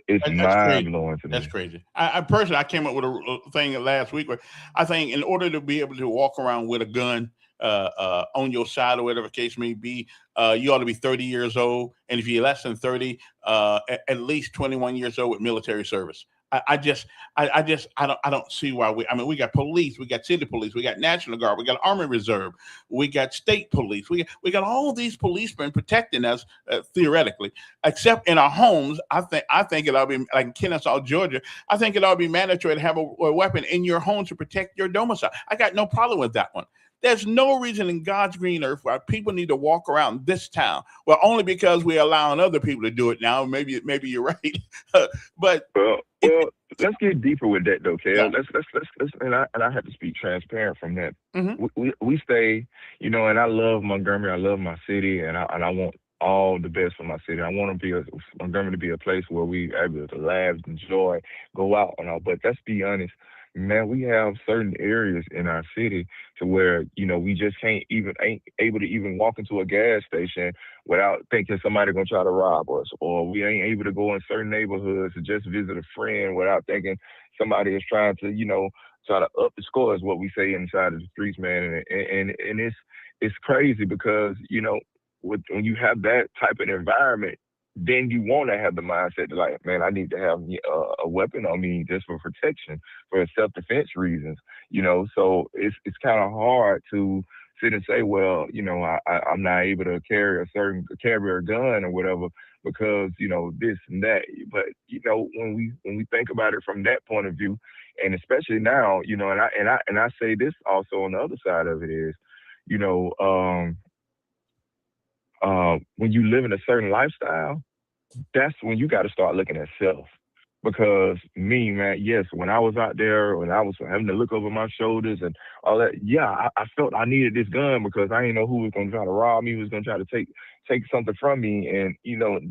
That's mind crazy. blowing to That's me. crazy. I personally, I came up with a thing last week where I think in order to be able to walk around with a gun on your side or whatever the case may be, you ought to be 30 years old, and if you're less than 30, at least 21 years old with military service. I don't see why we. I mean, we got police, we got city police, we got National Guard, we got Army Reserve, we got state police, we got all these policemen protecting us theoretically, except in our homes. I think it ought to be like in Kennesaw, Georgia. I think it ought to be mandatory to have a weapon in your home to protect your domicile. I got no problem with that one. There's no reason in God's green earth why people need to walk around this town. Well, only because we're allowing other people to do it now. Maybe you're right, but it, Well, let's get deeper with that though, yeah. Kel. Let's and I have to speak transparent from that. Hmm. We stay, and I love Montgomery. I love my city, and I want all the best for my city. I want Montgomery to be a place where we able to laugh, enjoy, go out and all. But let's be honest, man. We have certain areas in our city to where we just ain't able to even walk into a gas station without thinking somebody gonna try to rob us, or we ain't able to go in certain neighborhoods to just visit a friend without thinking somebody is trying to, try to up the score, is what we say inside of the streets, man. And it's crazy because when you have that type of environment, then you want to have the mindset to like, man, I need to have a weapon on me just for protection, for self defense reasons. So it's kind of hard to sit and say, well, I'm not able to carry a gun or whatever because this and that. But when we think about it from that point of view, and especially now, and I say this also on the other side of it is, you know, when you live in a certain lifestyle, that's when you got to start looking at self. Because me, man, yes, when I was out there, when I was having to look over my shoulders and all that, yeah, I felt I needed this gun because I didn't know who was going to try to rob me, who was going to try to take something from me, and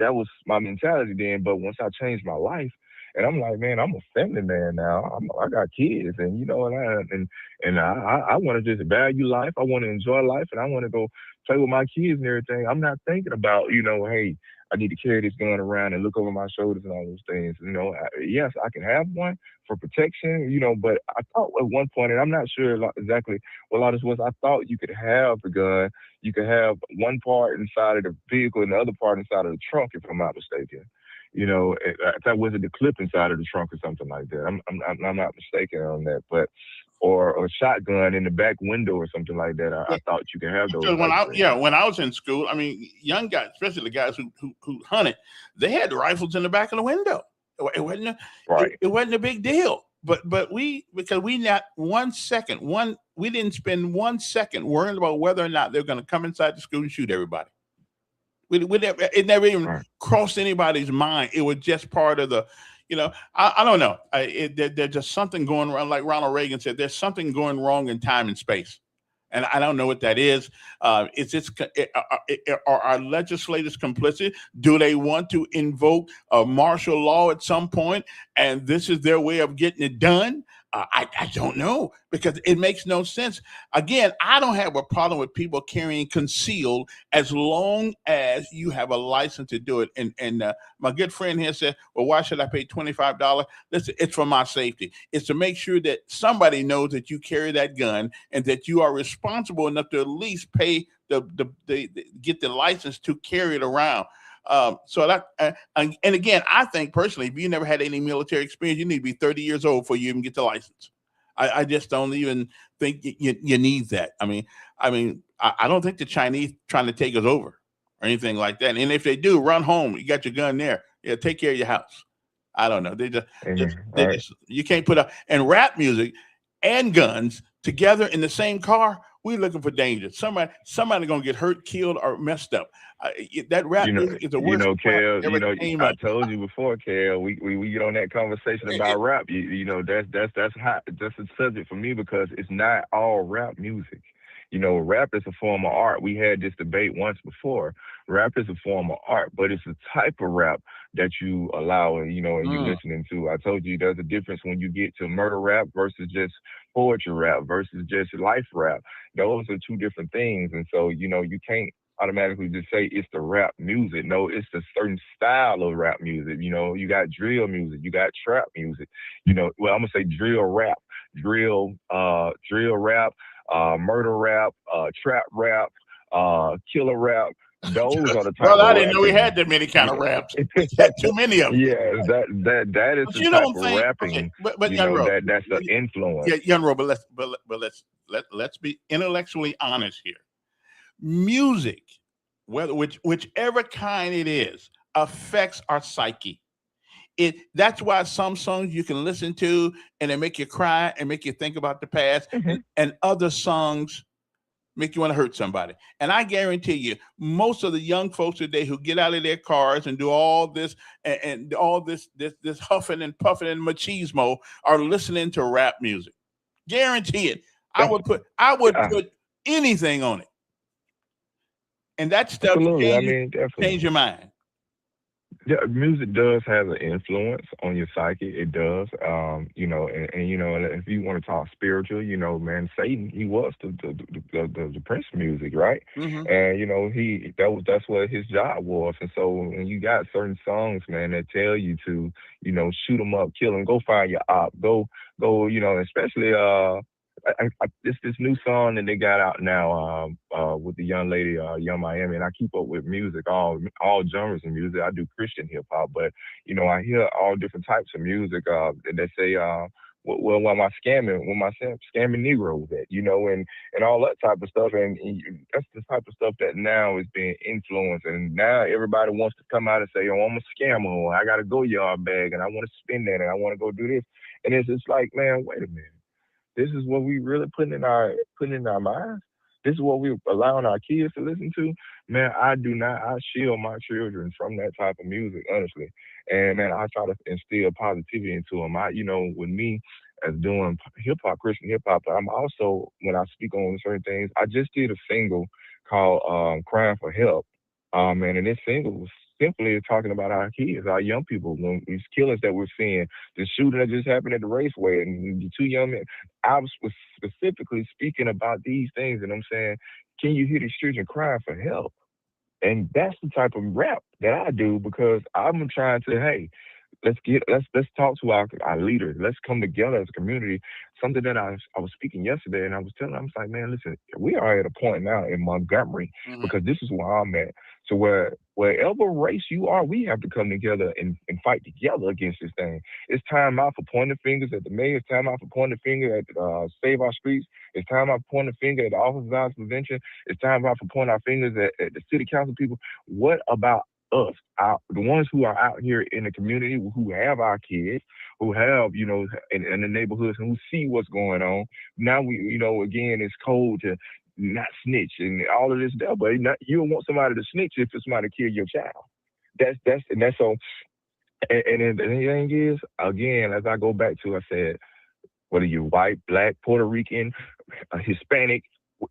that was my mentality then. But once I changed my life, and I'm like, man, I'm a family man now. I got kids, and I want to just value life. I want to enjoy life, and I want to go play with my kids and everything. I'm not thinking about, hey, I need to carry this gun around and look over my shoulders and all those things. Yes, I can have one for protection, but I thought at one point, and I'm not sure exactly what all this was, I thought you could have the gun, you could have one part inside of the vehicle and the other part inside of the trunk, if I'm not mistaken. If that wasn't the clip inside of the trunk or something like that. I'm not mistaken on that, but or a shotgun in the back window or something like that. I thought you could have those Because type of things. when I was in school, I mean, young guys, especially the guys who hunted, they had rifles in the back of the window. Right. It wasn't a big deal. But because we not 1 second, we didn't spend 1 second worrying about whether or not they're going to come inside the school and shoot everybody. It never even Right. crossed anybody's mind. It was just part of the, I don't know. There's just something going wrong. Like Ronald Reagan said, there's something going wrong in time and space. And I don't know what that is. Are our legislators complicit? Do they want to invoke a martial law at some point, and this is their way of getting it done? I don't know because it makes no sense. Again, I don't have a problem with people carrying concealed as long as you have a license to do it. And my good friend here said, "Well, why should I pay $25?" Listen, it's for my safety. It's to make sure that somebody knows that you carry that gun and that you are responsible enough to at least pay the get the license to carry it around. So that, and again, I think personally, if you never had any military experience, you need to be 30 years old before you even get the license. I just don't even think you need that. I don't think the Chinese trying to take us over or anything like that. And if they do, run home. You got your gun there. Yeah, take care of your house. I don't know. Amen. All right. You can't put up and rap music and guns together in the same car. We're looking for danger. Somebody gonna get hurt, killed, or messed up. That rap music is the worst crap Kel, that ever came I up. told you before, Kel, we get on that conversation about rap. That's hot. That's a subject for me because it's not all rap music. Rap is a form of art. We had this debate once before. Rap is a form of art, but it's a type of rap that you allow and and you Mm. listening to. I told you there's a difference when you get to murder rap versus just poetry rap versus just life rap. Those are two different things, and so you can't automatically just say it's the rap music. No, it's a certain style of rap music. You got drill music, you got trap music. Well, I'm gonna say drill rap, drill rap, murder rap, trap rap, killer rap. Those are the type Brother, of I didn't know we rapping. had that many kind Yeah, of raps. We had too many of them. yeah, that is But the you type don't of think, okay, rapping. but Young Rob, That's the influence. yeah, Young Rob, but let's be intellectually honest here. Music, whichever kind it is, affects our psyche. That's why some songs you can listen to and they make you cry and make you think about the past, Hmm. and other songs make you want to hurt somebody. And I guarantee you, most of the young folks today who get out of their cars and do all this and all this huffing and puffing and machismo are listening to rap music. Guarantee it. I would put anything on it, and that stuff Absolutely. I changes mean, definitely. change your mind. Yeah, music does have an influence on your psyche. It does. And if you want to talk spiritual, man, Satan, he was the prince of music, right? Hmm. And that's what his job was. And so when you got certain songs, man, that tell you to, shoot 'em up, kill 'em, go find your op, go, especially this new song that they got out now with the young lady, Young Miami, and I keep up with music, all genres of music. I do Christian hip hop, but I hear all different types of music. And they say, well, where my scamming Negroes at, and all that type of stuff, and that's the type of stuff that now is being influenced, and now everybody wants to come out and say, oh, I'm a scammer, or I got a go yard bag, and I want to spend that, and I want to go do this, and it's just like, man, wait a minute. This is what we really putting in our minds. This is what we allowing our kids to listen to. Man, I do not. I shield my children from that type of music, honestly. And man, I try to instill positivity into them. With me as doing hip hop, Christian hip hop, I'm also when I speak on certain things. I just did a single called "Crying for Help." And this single was simply talking about our kids, our young people, these killings that we're seeing, the shooting that just happened at the raceway, and the two young men. I was specifically speaking about these things, and I'm saying, can you hear these children crying for help? And that's the type of rap that I do because I'm trying to, hey, let's talk to our leaders. Let's come together as a community. Something that I was speaking yesterday, and I was telling them, I was like, man, listen, we are at a point now in Montgomery Hmm. because this is where I'm at. So wherever race you are, we have to come together and fight together against this thing. It's time out for pointing fingers at the mayor. It's time out for pointing fingers at Save Our Streets. It's time out for pointing finger at the Office of Violence Prevention. It's time out for pointing our fingers at the city council people. What about us, the ones who are out here in the community, who have our kids, who have, in the neighborhoods, and who see what's going on? Now again, it's cold to not snitch and all of this stuff, but you don't want somebody to snitch if it's somebody to kill your child. That's so. And the thing is, again, as I go back to, I said, whether you're white, black, Puerto Rican, Hispanic,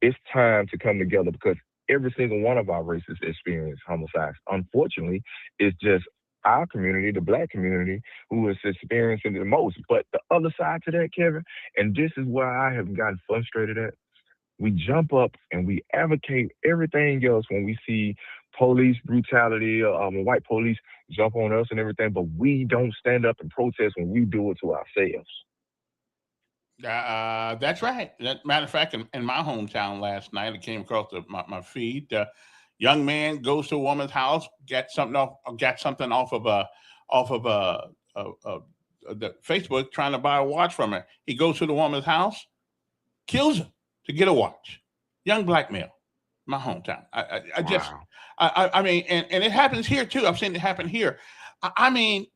it's time to come together because every single one of our races experience homicides. Unfortunately, it's just our community, the black community, who is experiencing it the most. But the other side to that, Kevin, and this is where I have gotten frustrated at, we jump up and we advocate everything else when we see police brutality, white police jump on us and everything, but we don't stand up and protest when we do it to ourselves. That's right. Matter of fact, in my hometown last night, it came across my feed. Young man goes to a woman's house, got something off of the Facebook, trying to buy a watch from her. He goes to the woman's house, kills her to get a watch. Young black male, my hometown. I just, Wow. I mean, and it happens here too. I've seen it happen here. I mean,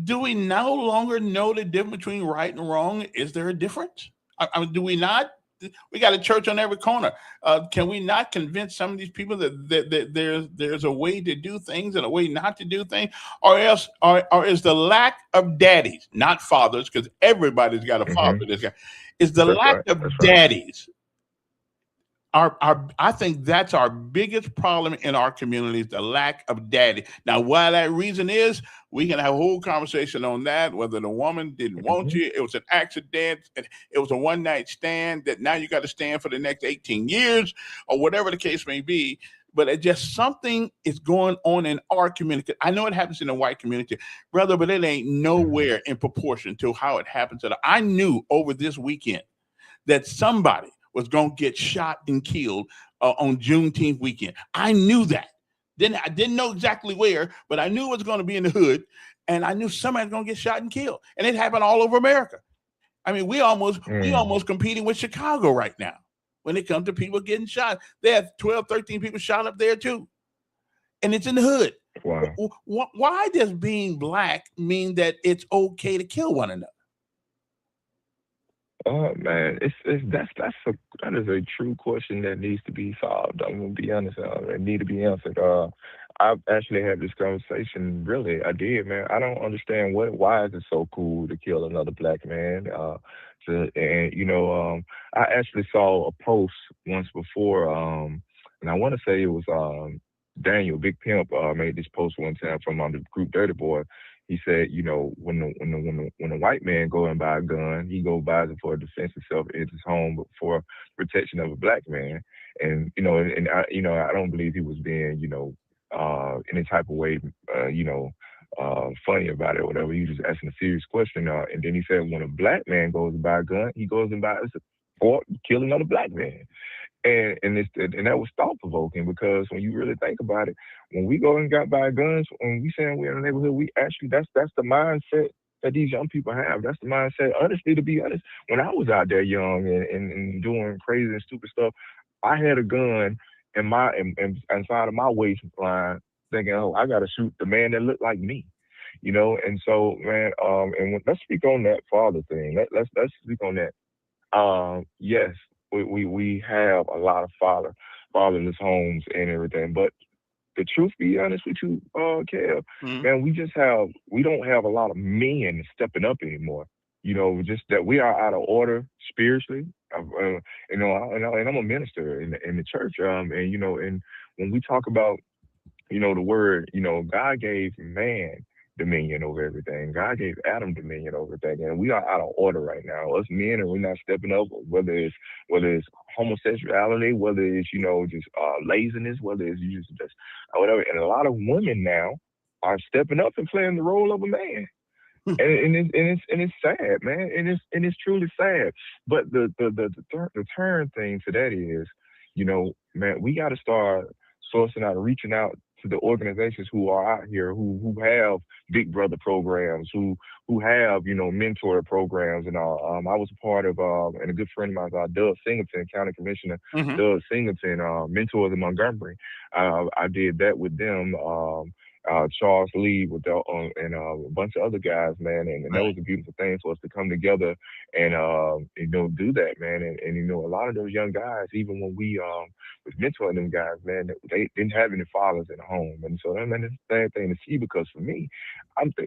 do we no longer know the difference between right and wrong? Is there a difference? I mean, do we not? We got a church on every corner. Can we not convince some of these people that there's a way to do things and a way not to do things, or else, or is the lack of daddies, not fathers, because everybody's got a father. Hmm. This guy is the That's lack right. of That's right. daddies. Our I think that's our biggest problem in our community is the lack of daddy. Now, why that reason is, we can have a whole conversation on that. Whether the woman didn't want Hmm. you, it was an accident, it was a one night stand that now you got to stand for the next 18 years, or whatever the case may be. But it just something is going on in our community. I know it happens in the white community, brother, but it ain't Hmm. nowhere in proportion to how it happens. I knew over this weekend that somebody was going to get shot and killed on Juneteenth weekend. I knew that. Then I didn't know exactly where, but I knew it was going to be in the hood, and I knew somebody was going to get shot and killed. And it happened all over America. I mean, we Mm. almost competing with Chicago right now when it comes to people getting shot. They have 12, 13 people shot up there too, and it's in the hood. Wow. Why does being black mean that it's okay to kill one another? Oh man, it's that is a true question that needs to be solved. I'm gonna be honest, it need to be answered. I've actually had this conversation. Really, I did, man. I don't understand why is it so cool to kill another black man. And I actually saw a post once before, and I want to say it was Daniel Big Pimp made this post one time from the group Dirty Boy. He said, when the white man go and buy a gun, he go buys it for defense himself in his home, but for protection of a black man. And I don't believe he was being any type of way funny about it or whatever. He was just asking a serious question. And then he said, when a black man goes to buy a gun, he goes and buys it or kill another black man. And that was thought provoking because when you really think about it, when we go and got by guns, when we saying we're in the neighborhood, we actually that's the mindset that these young people have. That's the mindset. Honestly, to be honest, when I was out there young and doing crazy and stupid stuff, I had a gun inside of my waistline, thinking, oh, I got to shoot the man that looked like me. And so, man, let's speak on that father thing. Let's speak on that. Yes, we have a lot of fatherless homes and everything, but the truth be honest with you, Kev, Mhm. man, we don't have a lot of men stepping up anymore. Just that we are out of order spiritually. And I'm a minister in the church, and when we talk about the word, God gave man dominion over everything. God gave Adam dominion over everything. And we are out of order right now. Us men, and we're not stepping up, whether it's homosexuality, whether it's, just laziness, whether it's you just whatever. And a lot of women now are stepping up and playing the role of a man. And it's sad, man. And it's truly sad. But the turn thing to that is, man, we got to start sourcing out, reaching out to the organizations who are out here who have big brother programs, who have mentor programs and all. I was a part of and a good friend of mine, Doug Singleton, County Commissioner Mhm. Doug Singleton, mentors in Montgomery. I did that with them. Charles Lee with and a bunch of other guys, man, and that was a beautiful thing for us to come together and do that, man, and a lot of those young guys, even when we was mentoring them guys, man, they didn't have any fathers in the home, and so man, it's a bad thing to see because for me,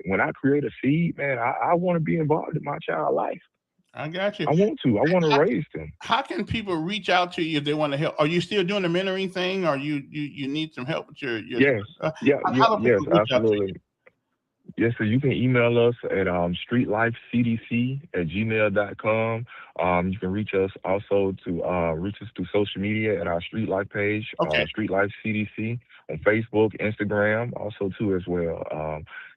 when I create a seed, man, I want to be involved in my child's life. I got you. I want to. I want to How, raise them. how can people reach out to you if they want to help? Are you still doing the mentoring thing, or you need some help with your? Yes. Yeah. Yeah. How do Yes. people reach out to Absolutely. Yes, so you can email us at streetlifecdc@gmail.com. You can reach us also to reach us through social media at our Street Life page, you? Okay. Street Life CDC on Facebook, Instagram, also too as well.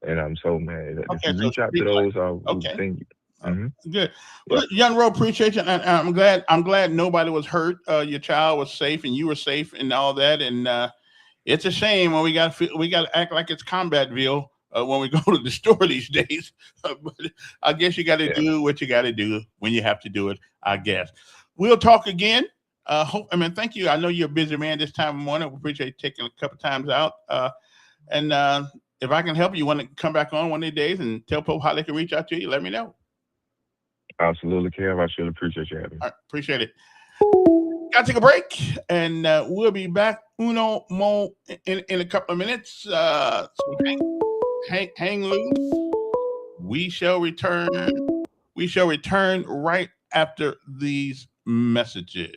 And so man, if Okay. you So reach out to street those, life. we Okay. send you. Good. Well, Young Roe, appreciate you. And I'm glad nobody was hurt. Your child was safe and you were safe and all that. And it's a shame when we got to act like it's Combatville when we go to the store these days. But I guess you got to do what you got to do when you have to do it. I guess we'll talk again. Thank you. I know you're a busy man this time of morning. We appreciate you taking a couple times out. And if I can help you, want to come back on one of these days and tell people how they can reach out to you, let me know. Absolutely, Kev. I should appreciate you having me. All right, appreciate it. Got to take a break, and we'll be back uno mo in a couple of minutes. So hang loose. We shall return. We shall return right after these messages.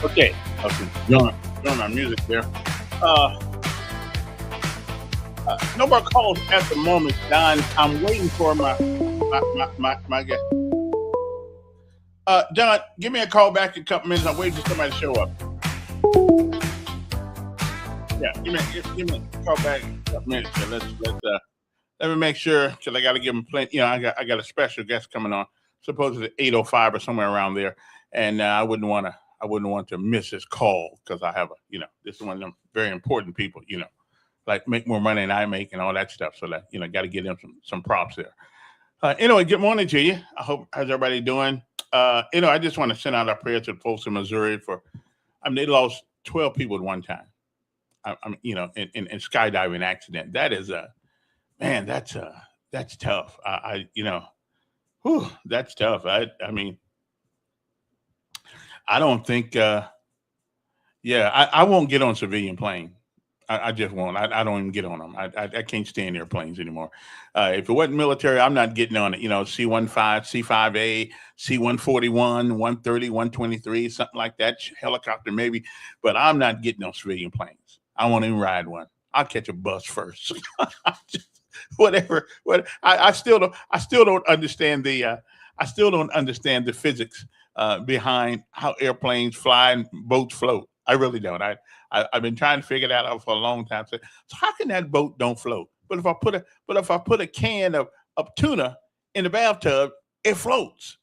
Okay, doing my music there. No more calls at the moment, Don. I'm waiting for my guest. Don, give me a call back in a couple minutes. I'm waiting for somebody to show up. Yeah, give me a call back in a couple minutes. So let me make sure, because I got to give them plenty. I got a special guest coming on, supposedly 8:05 or somewhere around there, and I wouldn't want to miss his call because I have this is one of them very important people, like make more money than I make and all that stuff. So that, got to give them some props there. Anyway, good morning to you. How's everybody doing? I just want to send out our prayers to the folks in Missouri they lost 12 people at one time. In skydiving accident. That is that's tough. That's tough. I don't think, I won't get on civilian plane. I just won't. I don't even get on them. I can't stand airplanes anymore. If it wasn't military, I'm not getting on it. C-15, C-5A, C-141, 130, 123, something like that. Helicopter maybe, but I'm not getting on civilian planes. I won't even ride one. I'll catch a bus first. whatever. What I still don't understand the physics behind how airplanes fly and boats float. I really don't. I've been trying to figure that out for a long time. So how can that boat don't float? But if I put a can of tuna in the bathtub, it floats.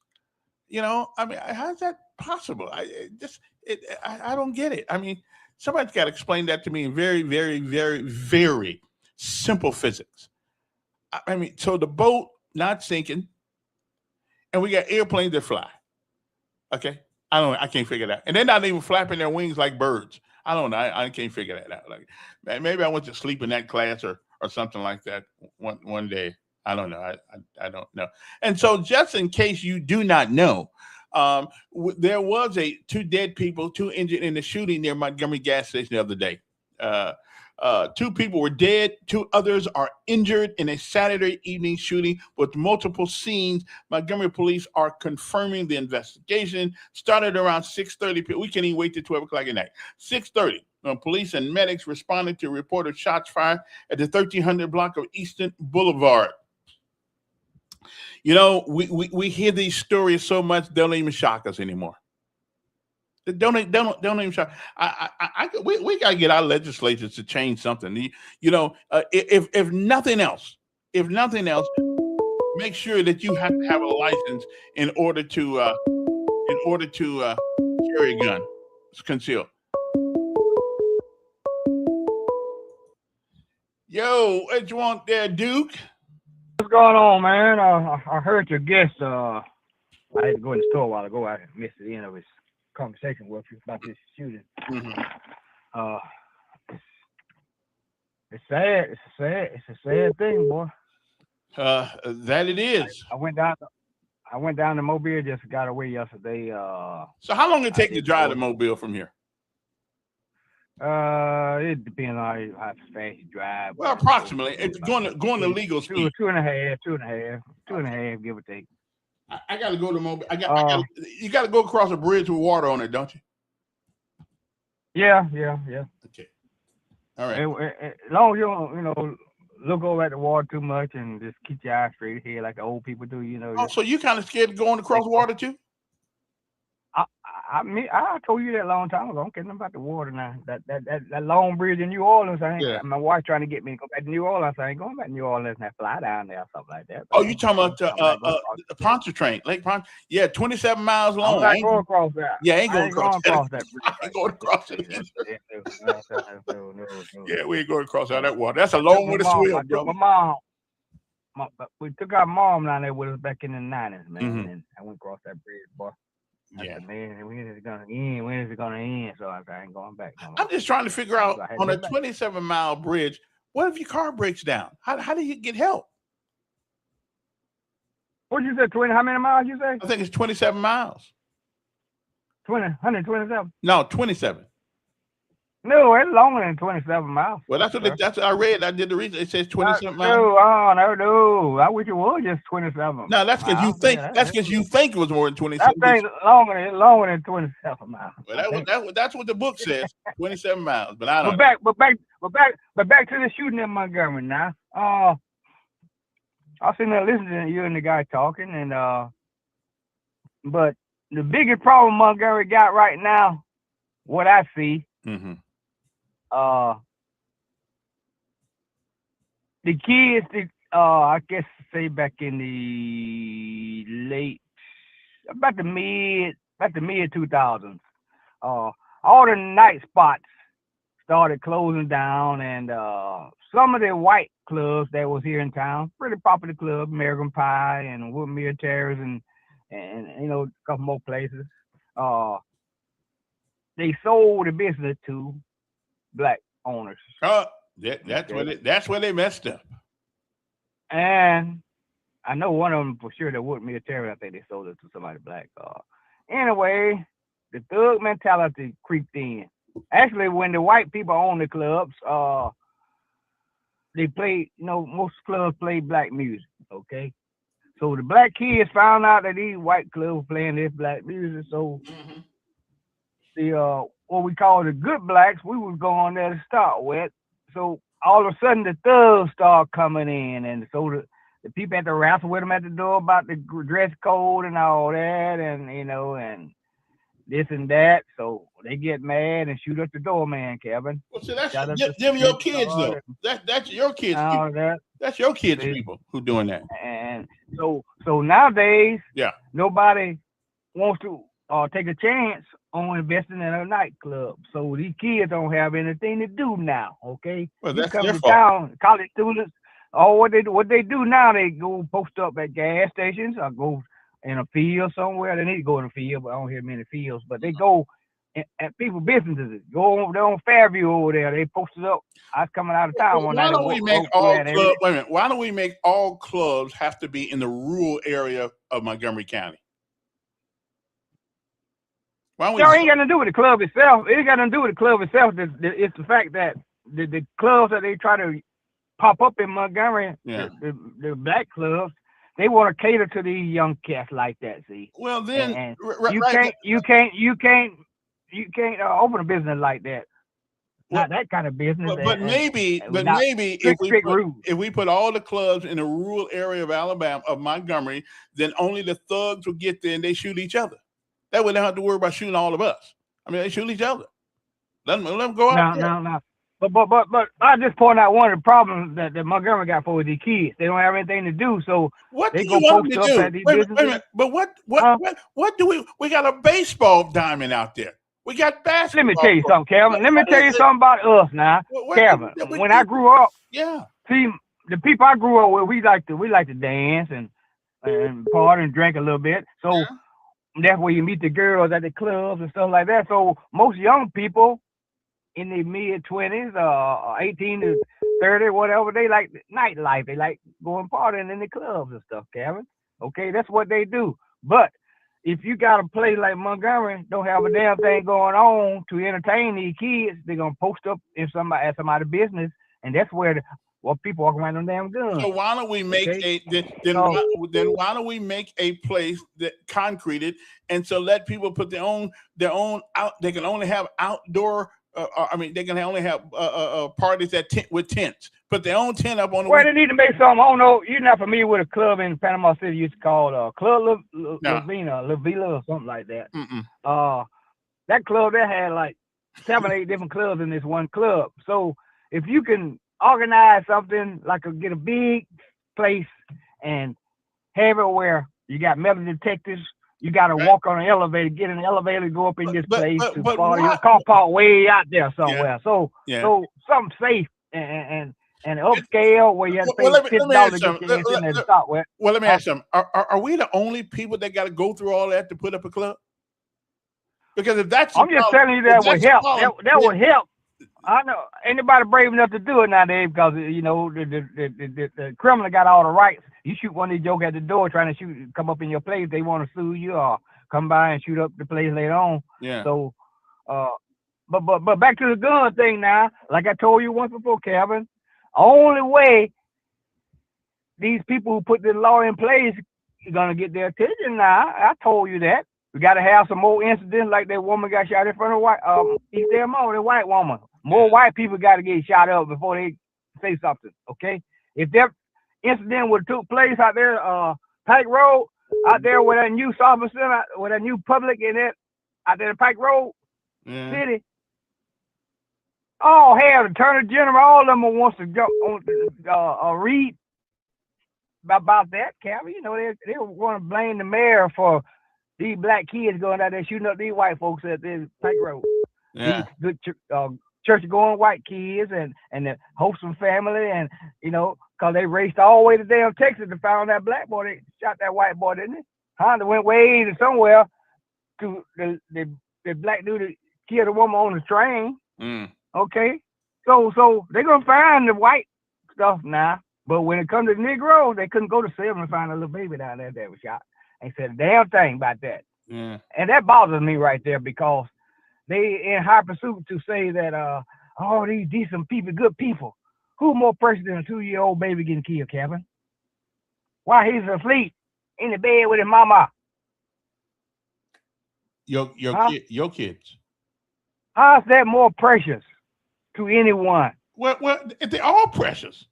I mean, how's that possible? I don't get it. I mean, somebody's got to explain that to me in very, very, very, very simple physics. I mean, so the boat not sinking, and we got airplanes that fly. Okay, I can't figure that. And they're not even flapping their wings like birds. I don't know. I can't figure that out. Like, maybe I went to sleep in that class or something like that one day. I don't know. I don't know. And so, just in case you do not know, there was two dead people, two injured in the shooting near Montgomery gas station the other day. Uh, two people were dead. Two others are injured in a Saturday evening shooting with multiple scenes. Montgomery police are confirming the investigation. Started around 6:30. We can't even wait till 12 o'clock at night. 6:30. Police and medics responded to reported shots fired at the 1300 block of Eastern Boulevard. We hear these stories so much they don't even shock us anymore. They don't even shock. We gotta get our legislators to change something. If nothing else, make sure that you have to have a license in order to carry a gun. It's concealed. Yo, what you want there, Duke? What's going on, man? I heard your guest. I had to go in the store a while ago. I missed the end of his conversation with you about this shooting. Mm-hmm. It's sad. It's a sad thing, boy. That it is. I went down to Mobile. Just got away yesterday. So how long it take to drive to Mobile from here? It depends on how fast you drive. Well, approximately. It's going to legal speed. Two and a half, give or take. I got to go to Mobile. You got to go across a bridge with water on it, don't you? Yeah. Okay. All right. As long as you don't, look over at the water too much and just keep your eyes straight ahead like the old people do, Oh, so you kind of scared of going across water too? I told you that a long time ago. I don't care nothing about the water now. That long bridge in New Orleans, my wife trying to get me to go back to New Orleans. I ain't going back to New Orleans and fly down there or something like that. Oh, you talking about the Pontchartrain, Lake Pontchartrain? Yeah, 27 miles long. I'm not going across that. Yeah, I ain't going across that bridge. I ain't going across it either. No. Yeah, we ain't going across all that water. That's a long way to swim, bro. We took our mom down there with us back in the 90s, man. Mm-hmm. And I went across that bridge, boy. Yeah. Said, man, when is it gonna end? When is it gonna end? So I ain't going back no more. I'm just trying to figure out on a 27-mile bridge, what if your car breaks down? How do you get help? What you say, 20? How many miles you say? I think it's 27 miles. 127? No, 27. No, it's longer than 27 miles. Well, that's what I read. I did the research. It says 27 miles. No. I wish it was just 27. No, that's because you think. That's because you think it was more than 27. That thing's longer than 27 miles. Well, that's what the book says. 27 miles, but I don't. But back to the shooting in Montgomery now. I was sitting there listening to you and the guy talking, and but the biggest problem Montgomery got right now, what I see. Mm-hmm. The kids, I guess, say back in the mid 2000s, all the night spots started closing down, and some of the white clubs that was here in town, pretty popular club, American Pie and Woodmere Terrace, and a couple more places, they sold the business to black owners. That's where they messed up. And I know one of them for sure that Woodmere Terrace, I think they sold it to somebody black. Anyway, the thug mentality creeped in. Actually, when the white people own the clubs, they play, most clubs play black music, okay? So the black kids found out that these white clubs were playing this black music, so the what we call the good blacks, we was going there to start with. So all of a sudden the thugs start coming in, and so the people had to wrestle with them at the door about the dress code and all that, and and this and that. So they get mad and shoot up the doorman, Kevin. Well, see, that's Shot up them the your kids though. guard That's your kids and all people. that. That's your kids See? people who doing that. And so nowadays, Yeah. nobody wants to take a chance on investing in a nightclub. So these kids don't have anything to do now. Okay, Well, you that's come their to fault. town, college students. Oh, what they do now? They go post up at gas stations or go in a field somewhere. They need to go in a field, but I don't hear many fields. But they go at people businesses. Go over there on Fairview over there. They posted up. I was coming out of town one Why night. don't we make all clubs? Wait a minute. Why don't we make all clubs have to be in the rural area of Montgomery County? Why don't we? No, it ain't got nothing to do with the club itself. It ain't got nothing to do with the club itself. It's the fact that the clubs that they try to pop up in Montgomery, Yeah. the black clubs, they want to cater to these young cats like that. See. Well, then And right, you can't open a business like that. Not that kind of business. But maybe if we put all the clubs in the rural area of Alabama, of Montgomery, then only the thugs will get there and they shoot each other. That way they don't have to worry about shooting all of us. I mean, they shoot each other. Let them go out there. No. But I just point out one of the problems that Montgomery got for these kids. They don't have anything to do, so what they do go you want post them up to at do? these Wait a businesses. minute. But what do we got a baseball diamond out there. We got basketball. Let me tell you something, Kevin. Let me tell you something about us now, Kevin. When I grew up, see, the people I grew up with, we like to dance and party and drink a little bit. So that's where you meet the girls at the clubs and stuff like that. So most young people in their mid-20s, 18 to 30, whatever, they like nightlife. They like going partying in the clubs and stuff, Kevin. Okay, that's what they do. But if you got a place like Montgomery, don't have a damn thing going on to entertain these kids, they're gonna post up at somebody's business, and that's where people walk around them damn guns. So why don't we make why don't we make a place that concreted, and so let people put their own out. They can only have outdoor. They can only have parties with tents. Put their own tent up on the. Well, they need to make something. I don't know. You're not familiar with a club in Panama City used to call Club La Villa or something like that. That club that had like 7, 8 different clubs in this one club. So if you can organize something like get a big place and have it where you got metal detectors. You got to walk on an elevator, get in an elevator, go up in this place. Your car park way out there somewhere. So something safe and upscale where you have to pay $50 to get your in there to start with. Well, let me ask you something. Are we the only people that got to go through all that to put up a club? Because if that's I'm just telling you that would help. That would help. I know anybody brave enough to do it nowadays because the criminal got all the rights. You shoot one of these jokers at the door trying to come up in your place, they want to sue you or come by and shoot up the place later on. Yeah. So, but back to the gun thing now. Like I told you once before, Kevin, only way these people who put the law in place are gonna get their attention now. I told you that. We got to have some more incidents like that woman got shot in front of East Mall, the white woman. More white people got to get shot up before they say something, okay? If that incident would have took place out there, Pike Road, out there with that new shopping center, with that new public in it, out there in Pike Road City, oh, hell, the Attorney General, all of them wants to jump on, read about that, Calvin. You know, they want to blame the mayor for these black kids going out there shooting up these white folks at this Pike Road. Yeah. These good church-going white kids and the wholesome family, and because they raced all the way to damn Texas to find that black boy. They shot that white boy, didn't they? Honda went way to somewhere to the black dude that killed a woman on the train. Okay, so they're gonna find the white stuff now, but when it comes to Negroes, they couldn't go to 7 and find a little baby down there that was shot. Ain't said a damn thing about that. Yeah. And that bothers me right there because they in high pursuit to say that all these decent people, good people. Who more precious than a 2-year-old baby getting killed, Kevin? Why he's asleep in the bed with his mama? Your kids. How's that more precious to anyone? Well, they're all precious.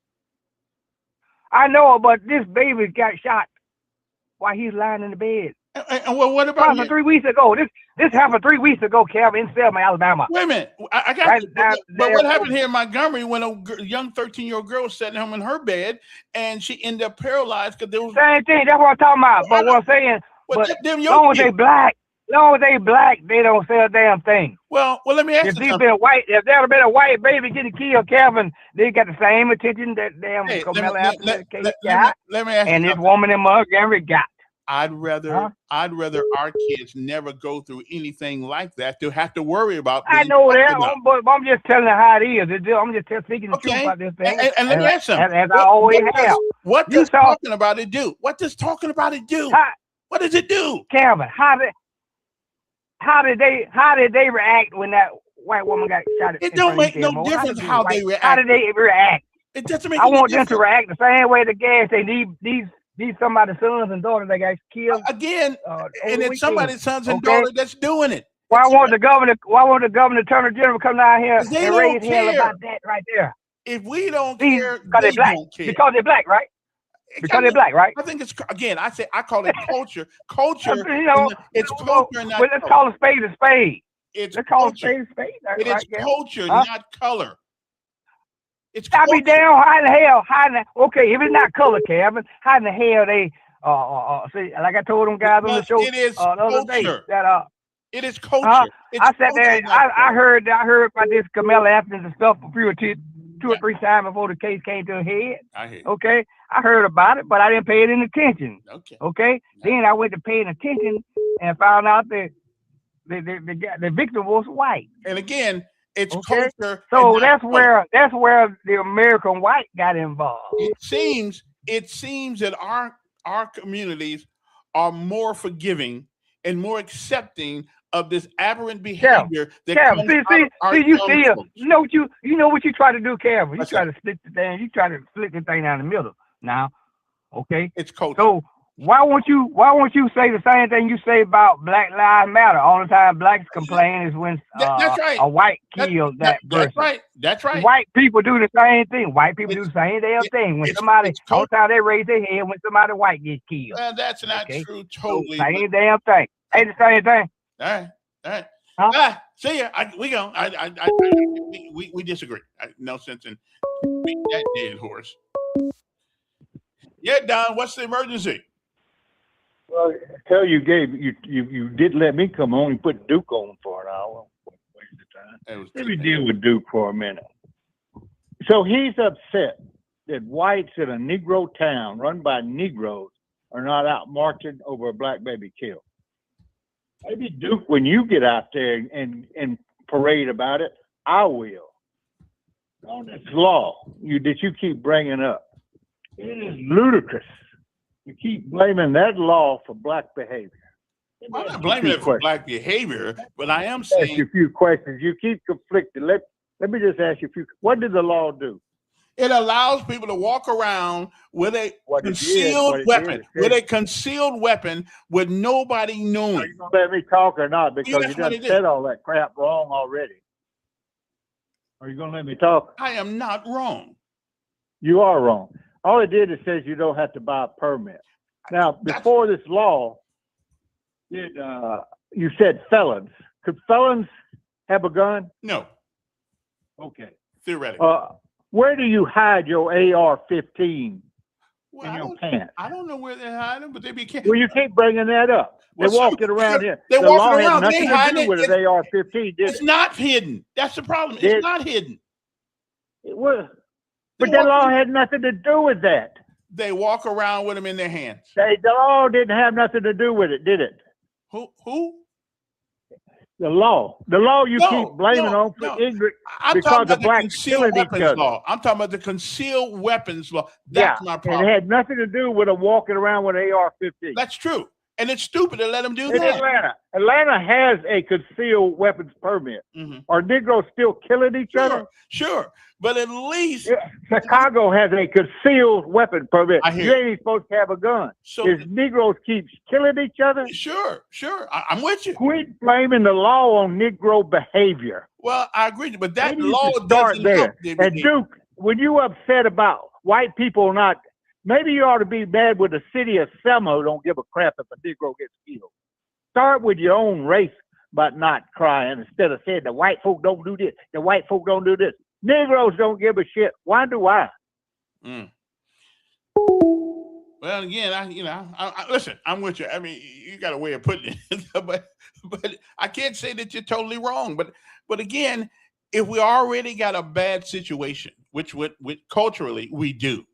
I know, but this baby got shot while he's lying in the bed. And what about Happened 3 weeks ago. This happened 3 weeks ago, Calvin, in Selma, Alabama. Wait a minute. I got Right you. down But there. what happened here in Montgomery when a young 13-year-old girl sat home in her bed and she ended up paralyzed because there was Same thing. That's what I'm talking about. But what I'm saying, well, but them as your long as they kids. black, they don't say a damn thing. Well, let me ask If you these something. if there had been a white baby getting killed, Calvin, they got the same attention that damn Hey, Camilla after the case got, let me ask and you this something. woman in Montgomery got. I'd rather our kids never go through anything like that to have to worry about. I know that, but I'm just telling you how it is. I'm just speaking the truth Okay. about this thing. And let me ask you something. As I always have. What does talking about it do? What does talking about it do? What does it do? Calvin, how did they react when that white woman got shot? It don't make no difference how they react. How did they react? It doesn't make. I want them to react the same way the gas. They need somebody's sons and daughters that got killed again, and it's somebody's sons and okay? daughters that's doing it. Why won't the governor, Attorney General come down here they and don't raise hell care. about that right there? If we don't care, because they they're black. don't care. Because they're black, right? Because they're black, right? I think it's again. I call it culture. Culture. It's culture. Not well, let's call a spade a spade. Let's call a spade a spade. It is culture, not color. It's I be down how in the hell, okay, if it's not color, Kevin, how in the hell they see, like I told them guys on the show it is the other day that it is culture. I sat there and I heard about this Camilla Athens and stuff for 2 or 3 times before the case came to a head. I hear you. Okay. I heard about it, but I didn't pay it any attention. Okay. Then I went to paying attention and found out that the victim was white. And again, it's culture. So that's where the American white got involved. It seems that our communities are more forgiving and more accepting of this aberrant behavior that comes you know what you try to do, Kevin. You try to split the thing. You try to split the thing down the middle. Now, okay. It's culture. So why won't you say the same thing you say about Black Lives Matter? All the time blacks complain is when that's right. a white killed that person. That's right. White people do the same thing. White people do the same damn thing. When somebody, all the time they raise their head when somebody white gets killed. That's not true. Totally. Same damn thing. Ain't the same thing. All right. Huh? See ya. We disagree. No sense in beating that dead horse. Yeah, Don. What's the emergency? Well, I tell you, Gabe, you did let me come on and put Duke on for an hour. Waste of time. Let me deal with Duke for a minute. So he's upset that whites in a Negro town run by Negroes are not out marching over a black baby killed. Maybe Duke, when you get out there and parade about it, I will. On this law that you keep bringing up, it is ludicrous. You keep blaming that law for black behavior. I'm not blaming it for black behavior, but I am saying. Ask you a few questions. You keep conflicted. Let me just ask you a few. What did the law do? It allows people to walk around with a concealed weapon, with nobody knowing. Are you gonna let me talk or not? Because you done said all that crap wrong already. Are you gonna let me talk? I am not wrong. You are wrong. All it did is says you don't have to buy a permit. Now, before this law, you said felons. Could felons have a gun? No. Okay. Theoretically. Where do you hide your AR-15 in your pants? I don't know where they hide them, but they be careful. Well, you keep bringing that up. They're walking around here. They're walking around. The law had nothing to do with an AR-15, did it? It's not hidden. That's the problem. It's not hidden. It was. But that law had nothing to do with that. They walk around with them in their hands. The law didn't have nothing to do with it, did it? Who? The law. The law you keep blaming on for ignorant because the blacks killing each other. Law. I'm talking about the concealed weapons law. That's my problem. And it had nothing to do with them walking around with an AR-15. That's true. And it's stupid to let them do in that. Atlanta has a concealed weapons permit. Mm-hmm. Are Negroes still killing each other? Sure. But at least Chicago has a concealed weapon permit. You ain't even supposed to have a gun. So if Negroes keep killing each other? Sure. I'm with you. Quit blaming the law on Negro behavior. Well, I agree, but that Maybe you law should start doesn't help. there. And Duke, when you upset about white people not, maybe you ought to be mad with the city of Selma who don't give a crap if a Negro gets killed. Start with your own race about not crying instead of saying the white folk don't do this, the white folk don't do this. Negroes don't give a shit. Why do I? Mm. Well, again, listen. I'm with you. I mean, you got a way of putting it, but I can't say that you're totally wrong. But again, if we already got a bad situation, which culturally we do,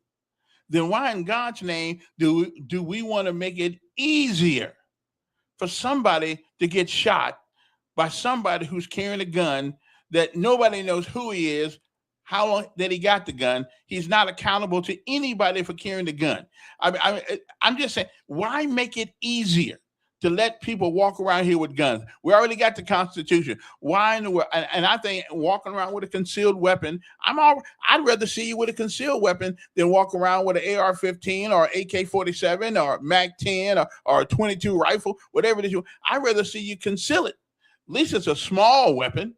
then why in God's name do we want to make it easier for somebody to get shot by somebody who's carrying a gun that nobody knows who he is, how long that he got the gun? He's not accountable to anybody for carrying the gun. I'm just saying, why make it easier to let people walk around here with guns? We already got the Constitution. Why in the world? And I think walking around with a concealed weapon, I'd rather see you with a concealed weapon than walk around with an AR-15 or AK-47 or MAC-10 or a 22 rifle, whatever it is. I'd rather see you conceal it. At least it's a small weapon.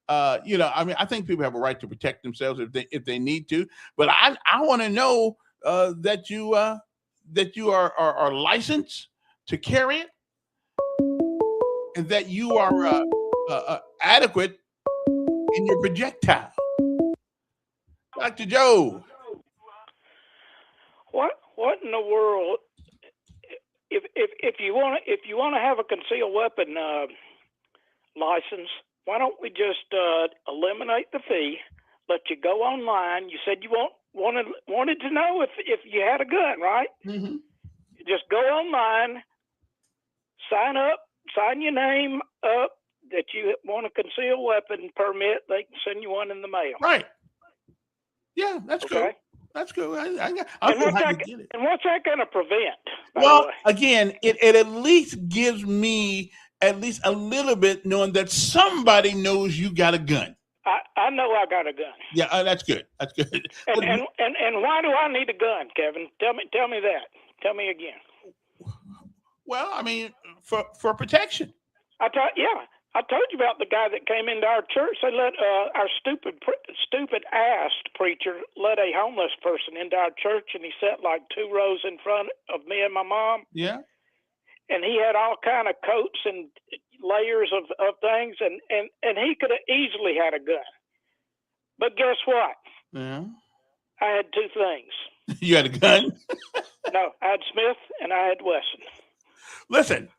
I think people have a right to protect themselves if they need to. But I want to know that you are licensed to carry it, and that you are adequate in your projectile. Dr. Joe. What in the world? If you want to have a concealed weapon license, why don't we just eliminate the fee? Let you go online. You said you wanted to know if you had a gun, right? Mm-hmm. Just go online, sign your name up that you want a concealed weapon permit. They can send you one in the mail. Right. Yeah, that's okay. Cool. That's good. And what's that going to prevent? Well, again, it at least gives me at least a little bit knowing that somebody knows you got a gun. I know I got a gun. Yeah, that's good. That's good. And why do I need a gun, Kevin? Tell me that. Tell me again. Well, I mean, for protection. I told you about the guy that came into our church. They let our stupid ass preacher let a homeless person into our church, and he sat like 2 rows in front of me and my mom. Yeah. And he had all kind of coats and layers of things, and he could have easily had a gun. But guess what? Yeah. I had 2 things. You had a gun? No, I had Smith and I had Wesson. Listen,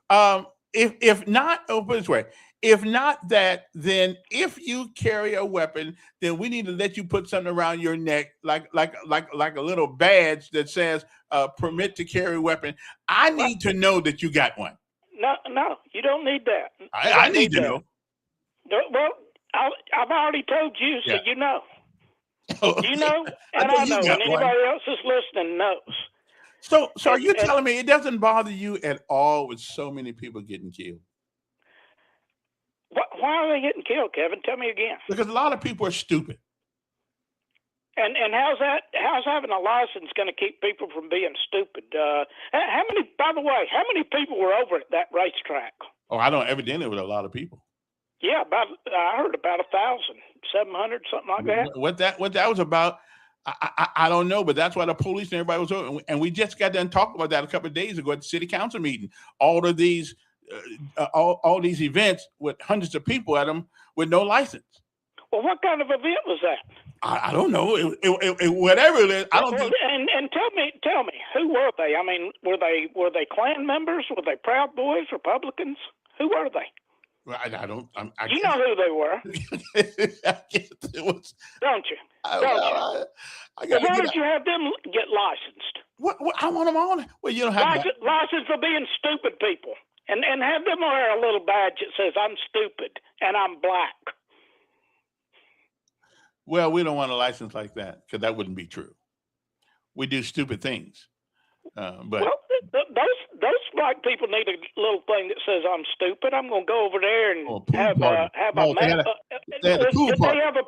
if not, put it this way, if not that, then if you carry a weapon, then we need to let you put something around your neck, like a little badge that says "permit to carry weapon." I need to know that you got one. No, you don't need that. I need to know. Well, I've already told you, so you know. You know, and I know, and anybody else is listening knows. So are you telling me it doesn't bother you at all with so many people getting killed? Why are they getting killed, Kevin? Tell me again. Because a lot of people are stupid. And how's having a license going to keep people from being stupid? By the way, how many people were over at that racetrack? Oh, I don't evidently with a lot of people. Yeah, I heard about 1,700, something like that. What that was about, I don't know, but that's why the police and everybody was over. And we just got done talking about that a couple of days ago at the city council meeting. All of these, all these events with hundreds of people at them with no license. Well, what kind of event was that? I don't know. Whatever it is, I don't think. And tell me, who were they? I mean, were they Klan members? Were they Proud Boys, Republicans? Who were they? Well, I don't. You know who they were. I guess it was. Don't you? Why did you have them get licensed? What I want them on. Well, you don't have license for being stupid people, and have them wear a little badge that says "I'm stupid and I'm black." Well, we don't want a license like that because that wouldn't be true. We do stupid things, but well, those black people need a little thing that says "I'm stupid." I'm going to go over there and have a did they have a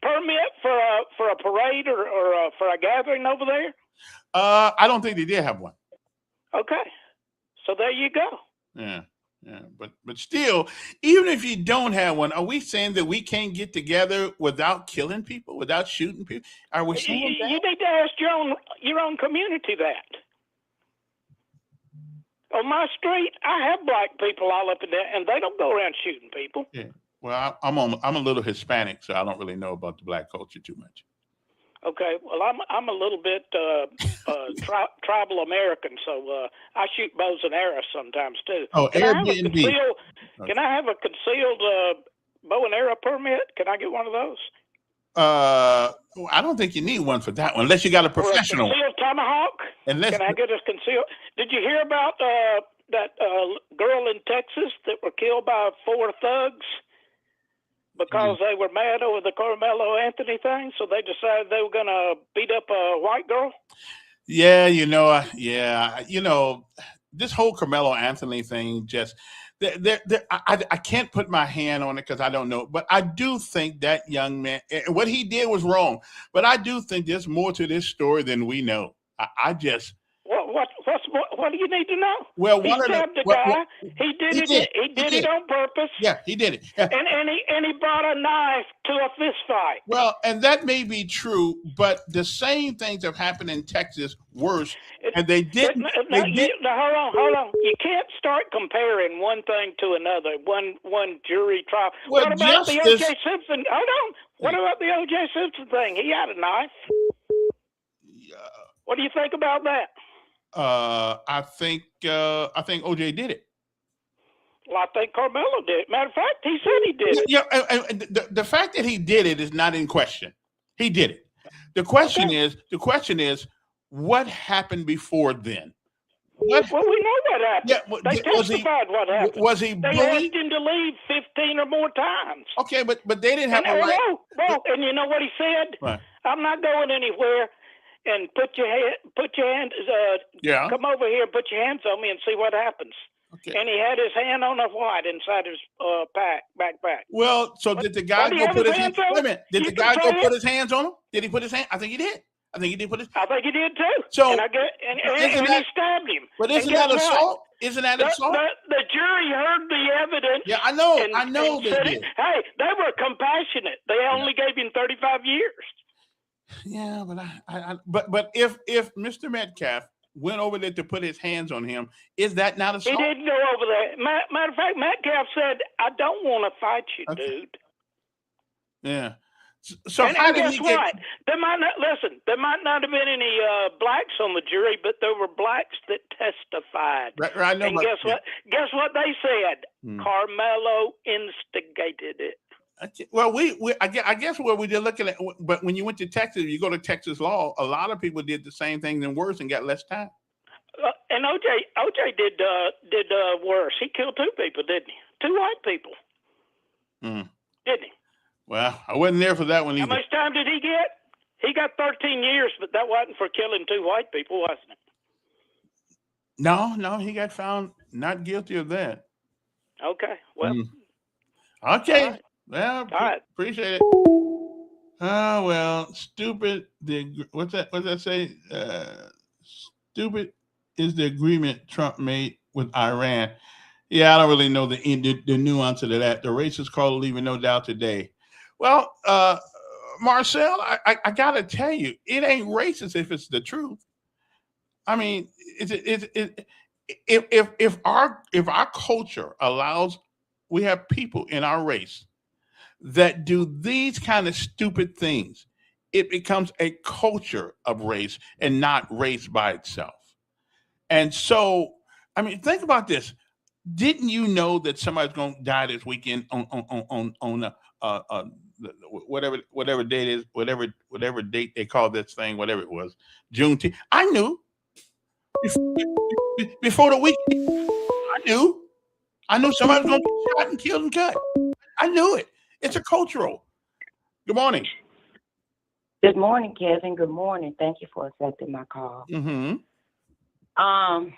permit for a parade or for a gathering over there? I don't think they did have one. Okay, so there you go. Yeah. Yeah, but still, even if you don't have one, are we saying that we can't get together without killing people, without shooting people? Are we saying You that? need to ask your own community that. On my street, I have black people all up in there, and they don't go around shooting people. Yeah. Well, I'm a little Hispanic, so I don't really know about the black culture too much. Okay, well, I'm a little bit tribal American, so I shoot bows and arrows sometimes too. Oh, Can I have a Airbnb. concealed? Okay. Can I have a concealed bow and arrow permit? Can I get one of those? I don't think you need one for that one, unless you got a Or a professional. concealed tomahawk? Unless Can I get a concealed? Did you hear about that girl in Texas that were killed by 4 thugs because they were mad over the Carmelo Anthony thing? So they decided they were going to beat up a white girl? Yeah, this whole Carmelo Anthony thing just I can't put my hand on it because I don't know, but I do think that young man, what he did was wrong. But I do think there's more to this story than we know. What do you need to know? Well, he stabbed the guy. He did it on purpose. Yeah, he did it. Yeah. And he brought a knife to a fist fight. Well, and that may be true, but the same things have happened in Texas worse, and they didn't. Hold on. You can't start comparing one thing to another. One jury trial. Well, what about the O.J. Simpson? Hold on. What about the O.J. Simpson thing? He had a knife. What do you think about that? I think OJ did it. Well, I think Carmelo did it. Matter of fact, he said he did it. Yeah, the fact that he did it is not in question. He did it. The question is, what happened before then? Well, we know what happened. Yeah, they testified what happened. Was he bullied? They asked him to leave 15 or more times. Okay, but they didn't have a right. And you know what he said? Right. I'm not going anywhere. And put your hands. Come over here and put your hands on me and see what happens. Okay. And he had his hand on a what inside his backpack. Well, so did the guy go put his hands on him? Wait a minute. Did the guy go put his hands on him? Did he put his hand? I think he did. I think he did put his. I think he did too. So and he stabbed him. But isn't that assault? Isn't that assault? The jury heard the evidence. Yeah, I know. I know they did. Hey, they were compassionate. They only gave him 35 years. Yeah, but if Mr. Metcalf went over there to put his hands on him, is that not assault? He didn't go over there. Matter of fact, Metcalf said, "I don't want to fight you, dude." Yeah. So and guess what? There might not have been any blacks on the jury, but there were blacks that testified. Right, I know. And guess what they said? Carmelo instigated it. Well, I guess what we did looking at, but when you went to Texas, you go to Texas law, a lot of people did the same thing and worse and got less time. And OJ did worse. He killed 2 people, didn't he? 2 white people. Didn't he? Well, I wasn't there for that one either. How much time did he get? He got 13 years, but that wasn't for killing 2 white people, wasn't it? No, he got found not guilty of that. Okay, well. Okay. Right. Well, appreciate it. Oh, well, stupid. What's that say? Stupid is the agreement Trump made with Iran. Yeah, I don't really know the nuance of that. The racist call will leave no doubt today. Well, Marcel, I got to tell you, it ain't racist if it's the truth. I mean, if our culture allows, we have people in our race that do these kind of stupid things, it becomes a culture of race and not race by itself. And so, I mean, think about this. Didn't you know that somebody's going to die this weekend on whatever date is, whatever date they call this thing, whatever it was, Juneteenth? I knew before the weekend. I knew somebody was going to get shot and killed and cut. I knew it. It's a cultural. Good morning. Good morning, Kevin. Good morning. Thank you for accepting my call. Mm-hmm. I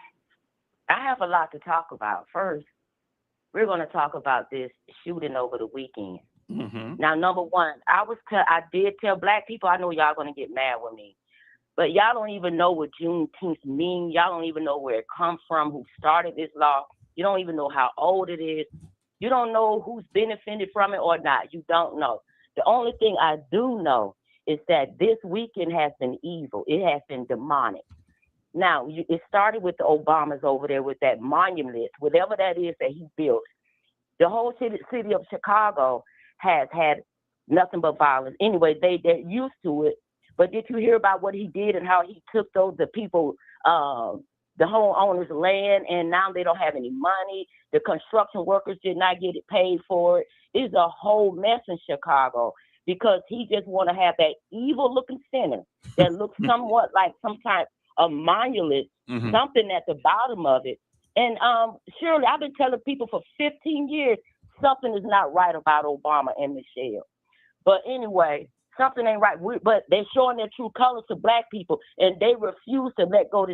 have a lot to talk about. First, we're going to talk about this shooting over the weekend. Mm-hmm. Now, number one, I did tell black people, I know y'all going to get mad with me, but y'all don't even know what Juneteenth means. Y'all don't even know where it comes from, who started this law. You don't even know how old it is. You don't know who's benefited from it or not. You don't know. The only thing I do know is that this weekend has been evil. It has been demonic. Now, it started with the Obamas over there with that monument, whatever that is that he built. The whole city of Chicago has had nothing but violence. Anyway, they're used to it. But did you hear about what he did and how he took the people, the homeowners' land, and now they don't have any money? The construction workers did not get it paid for it. It's a whole mess in Chicago because he just want to have that evil-looking center that looks somewhat like some type of monument, something at the bottom of it. And Shirley, I've been telling people for 15 years something is not right about Obama and Michelle. But anyway, something ain't right. But they're showing their true colors to black people, and they refuse to let go of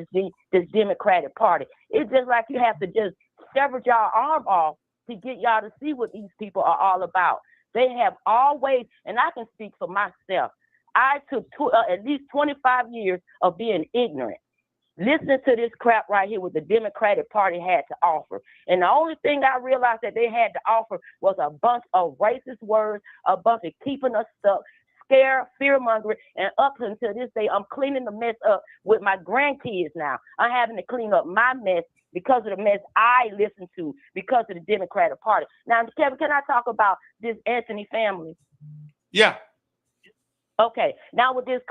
this Democratic Party. It's just like you have to just sever y'all arm off to get y'all to see what these people are all about. They have always, and I can speak for myself, I took at least 25 years of being ignorant, listening to this crap right here what the Democratic Party had to offer. And the only thing I realized that they had to offer was a bunch of racist words, a bunch of keeping us stuck, scare, fear-mongering, and up until this day, I'm cleaning the mess up with my grandkids now. I'm having to clean up my mess because of the mess I listen to because of the Democratic Party. Now, Kevin, can I talk about this Anthony family? Yeah. Okay. Now, with this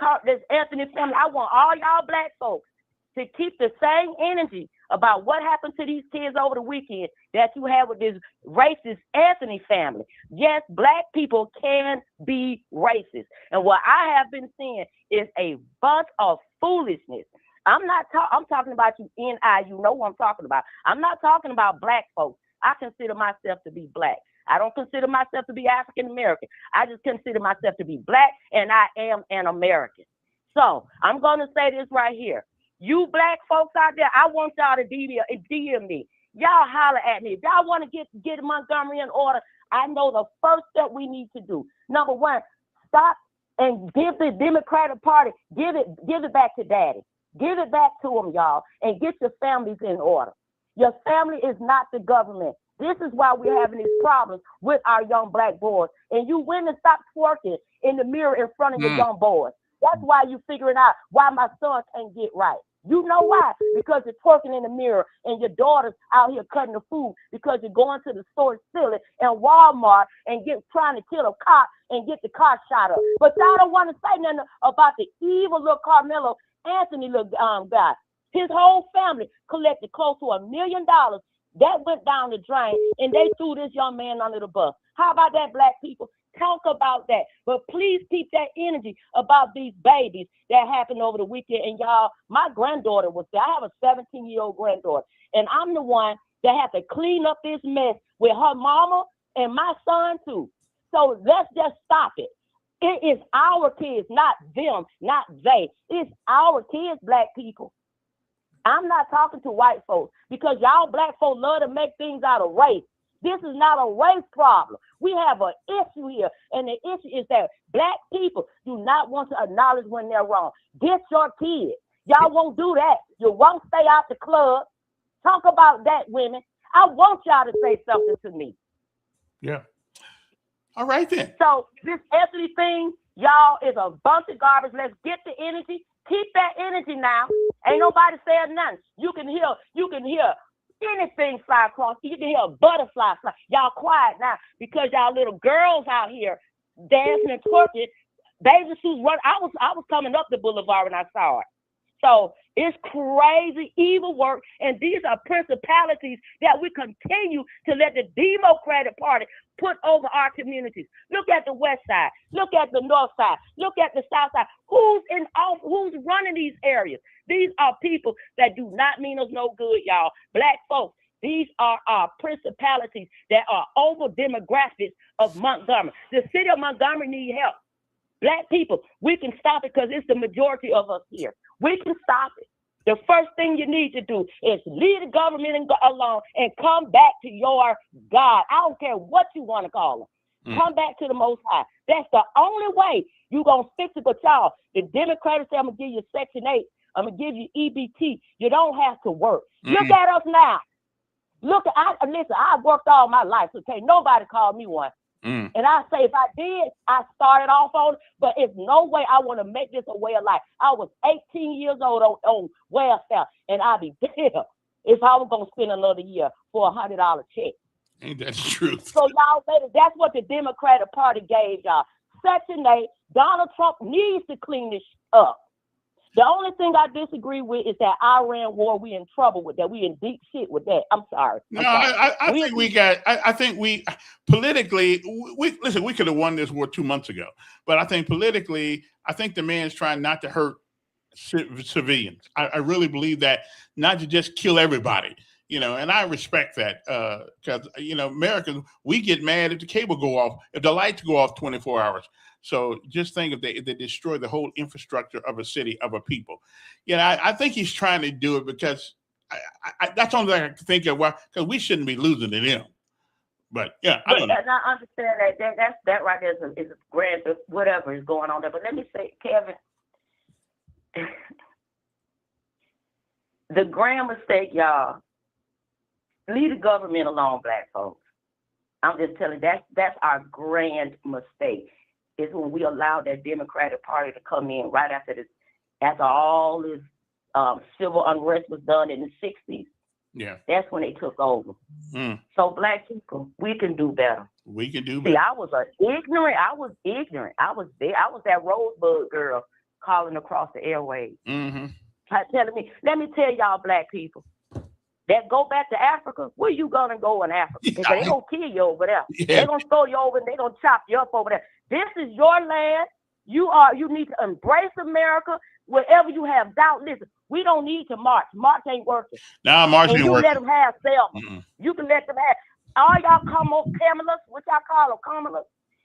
Anthony family, I want all y'all black folks to keep the same energy about what happened to these kids over the weekend that you have with this racist Anthony family. Yes, black people can be racist. And what I have been seeing is a bunch of foolishness. I'm talking about you NI, you know what I'm talking about. I'm not talking about black folks. I consider myself to be black. I don't consider myself to be African American. I just consider myself to be black, and I am an American. So I'm going to say this right here. You black folks out there, I want y'all to DM me. Y'all holler at me. If y'all want to get Montgomery in order, I know the first step we need to do. Number one, stop and give the Democratic Party, give it back to daddy. Give it back to them, y'all, and get your families in order. Your family is not the government. This is why we're having these problems with our young black boys. And you women stop twerking in the mirror in front of your young boys. That's why you're figuring out why my son can't get right. You know why? Because you're twerking in the mirror and your daughter's out here cutting the food because you're going to the store stealing and Walmart and trying to kill a cop and get the car shot up. But y'all don't want to say nothing about the evil little Carmelo Anthony little guy. His whole family collected close to $1 million. That went down the drain, and they threw this young man under the bus. How about that, black people? Talk about that. But please keep that energy about these babies that happened over the weekend. And y'all, my granddaughter was there. I have a 17-year-old granddaughter, and I'm the one that had to clean up this mess with her mama and my son, too. So let's just stop it. It is our kids, not them, not they. It's our kids, black people. I'm not talking to white folks because y'all black folks love to make things out of race. This is not a race problem. We have an issue here, and the issue is that black people do not want to acknowledge when they're wrong. Get your kids. Y'all won't do that. You won't stay out the club. Talk about that, women. I want y'all to say something to me. Yeah. All right, then. So this Anthony thing, y'all, is a bunch of garbage. Let's get the energy. Keep that energy now. Ain't nobody saying nothing. You can hear anything fly across. You can hear a butterfly fly. Y'all quiet now because y'all little girls out here dancing and twerking. Baby suits run. I was coming up the boulevard when I saw it. So it's crazy evil work, and these are principalities that we continue to let the Democratic Party put over our communities. Look at the west side. Look at the north side. Look at the south side. Who's running these areas? These are people that do not mean us no good, y'all. Black folks. These are our principalities that are over demographics of Montgomery. The city of Montgomery needs help. Black people, we can stop it because it's the majority of us here. We can stop it. The first thing you need to do is leave the government alone and come back to your God. I don't care what you want to call them. Come back to the Most High. That's the only way you're going to fix it. But y'all, the Democrats say, I'm going to give you Section 8. I'm going to give you EBT. You don't have to work. Look at us now. Look, listen, I worked all my life, so can't nobody call me one. Mm. And I say, if I did, I started off on it, but it's no way I want to make this a way of life. I was 18 years old on welfare, and I'd be damn if I was going to spend another year for $100 check. Ain't that the truth? So y'all, ladies, that's what the Democratic Party gave y'all. Section 8, Donald Trump needs to clean this up. The only thing I disagree with is that Iran war, we in trouble with that. We in deep shit with that. I'm sorry. No, I think we got. I think we politically. Listen. We could have won this war 2 months ago, but I think politically, I think the man's trying not to hurt civilians. I really believe that, not to just kill everybody. And I respect that because Americans, we get mad if the cable go off, if the lights go off 24 hours. So just think if they destroy the whole infrastructure of a city, of a people. I think he's trying to do it because that's the only thing I can think of. Because we shouldn't be losing to them. But yeah, I don't know. And I understand that right there is a grand, whatever is going on there. But let me say, Kevin, the grand mistake, y'all, leave the government alone, black folks. I'm just telling you, that's our grand mistake. Is when we allowed that Democratic Party to come in right after this, after all this civil unrest was done in the 60s. Yeah. That's when they took over. Mm. So black people, we can do better. We can do better. See, I was ignorant. I was that rosebud girl calling across the airwaves. Mm-hmm. Telling me, let me tell y'all black people, that go back to Africa, where you gonna go in Africa? Because they gonna kill you over there. Yeah. They gonna throw you over and they gonna chop you up over there. This is your land. You need to embrace America. Wherever you have doubt, listen, we don't need to march. March ain't working. Nah, march ain't working. working. Let them have Selma. Mm-mm. You can let them have all y'all Kamalas, what y'all call them, Kamalas.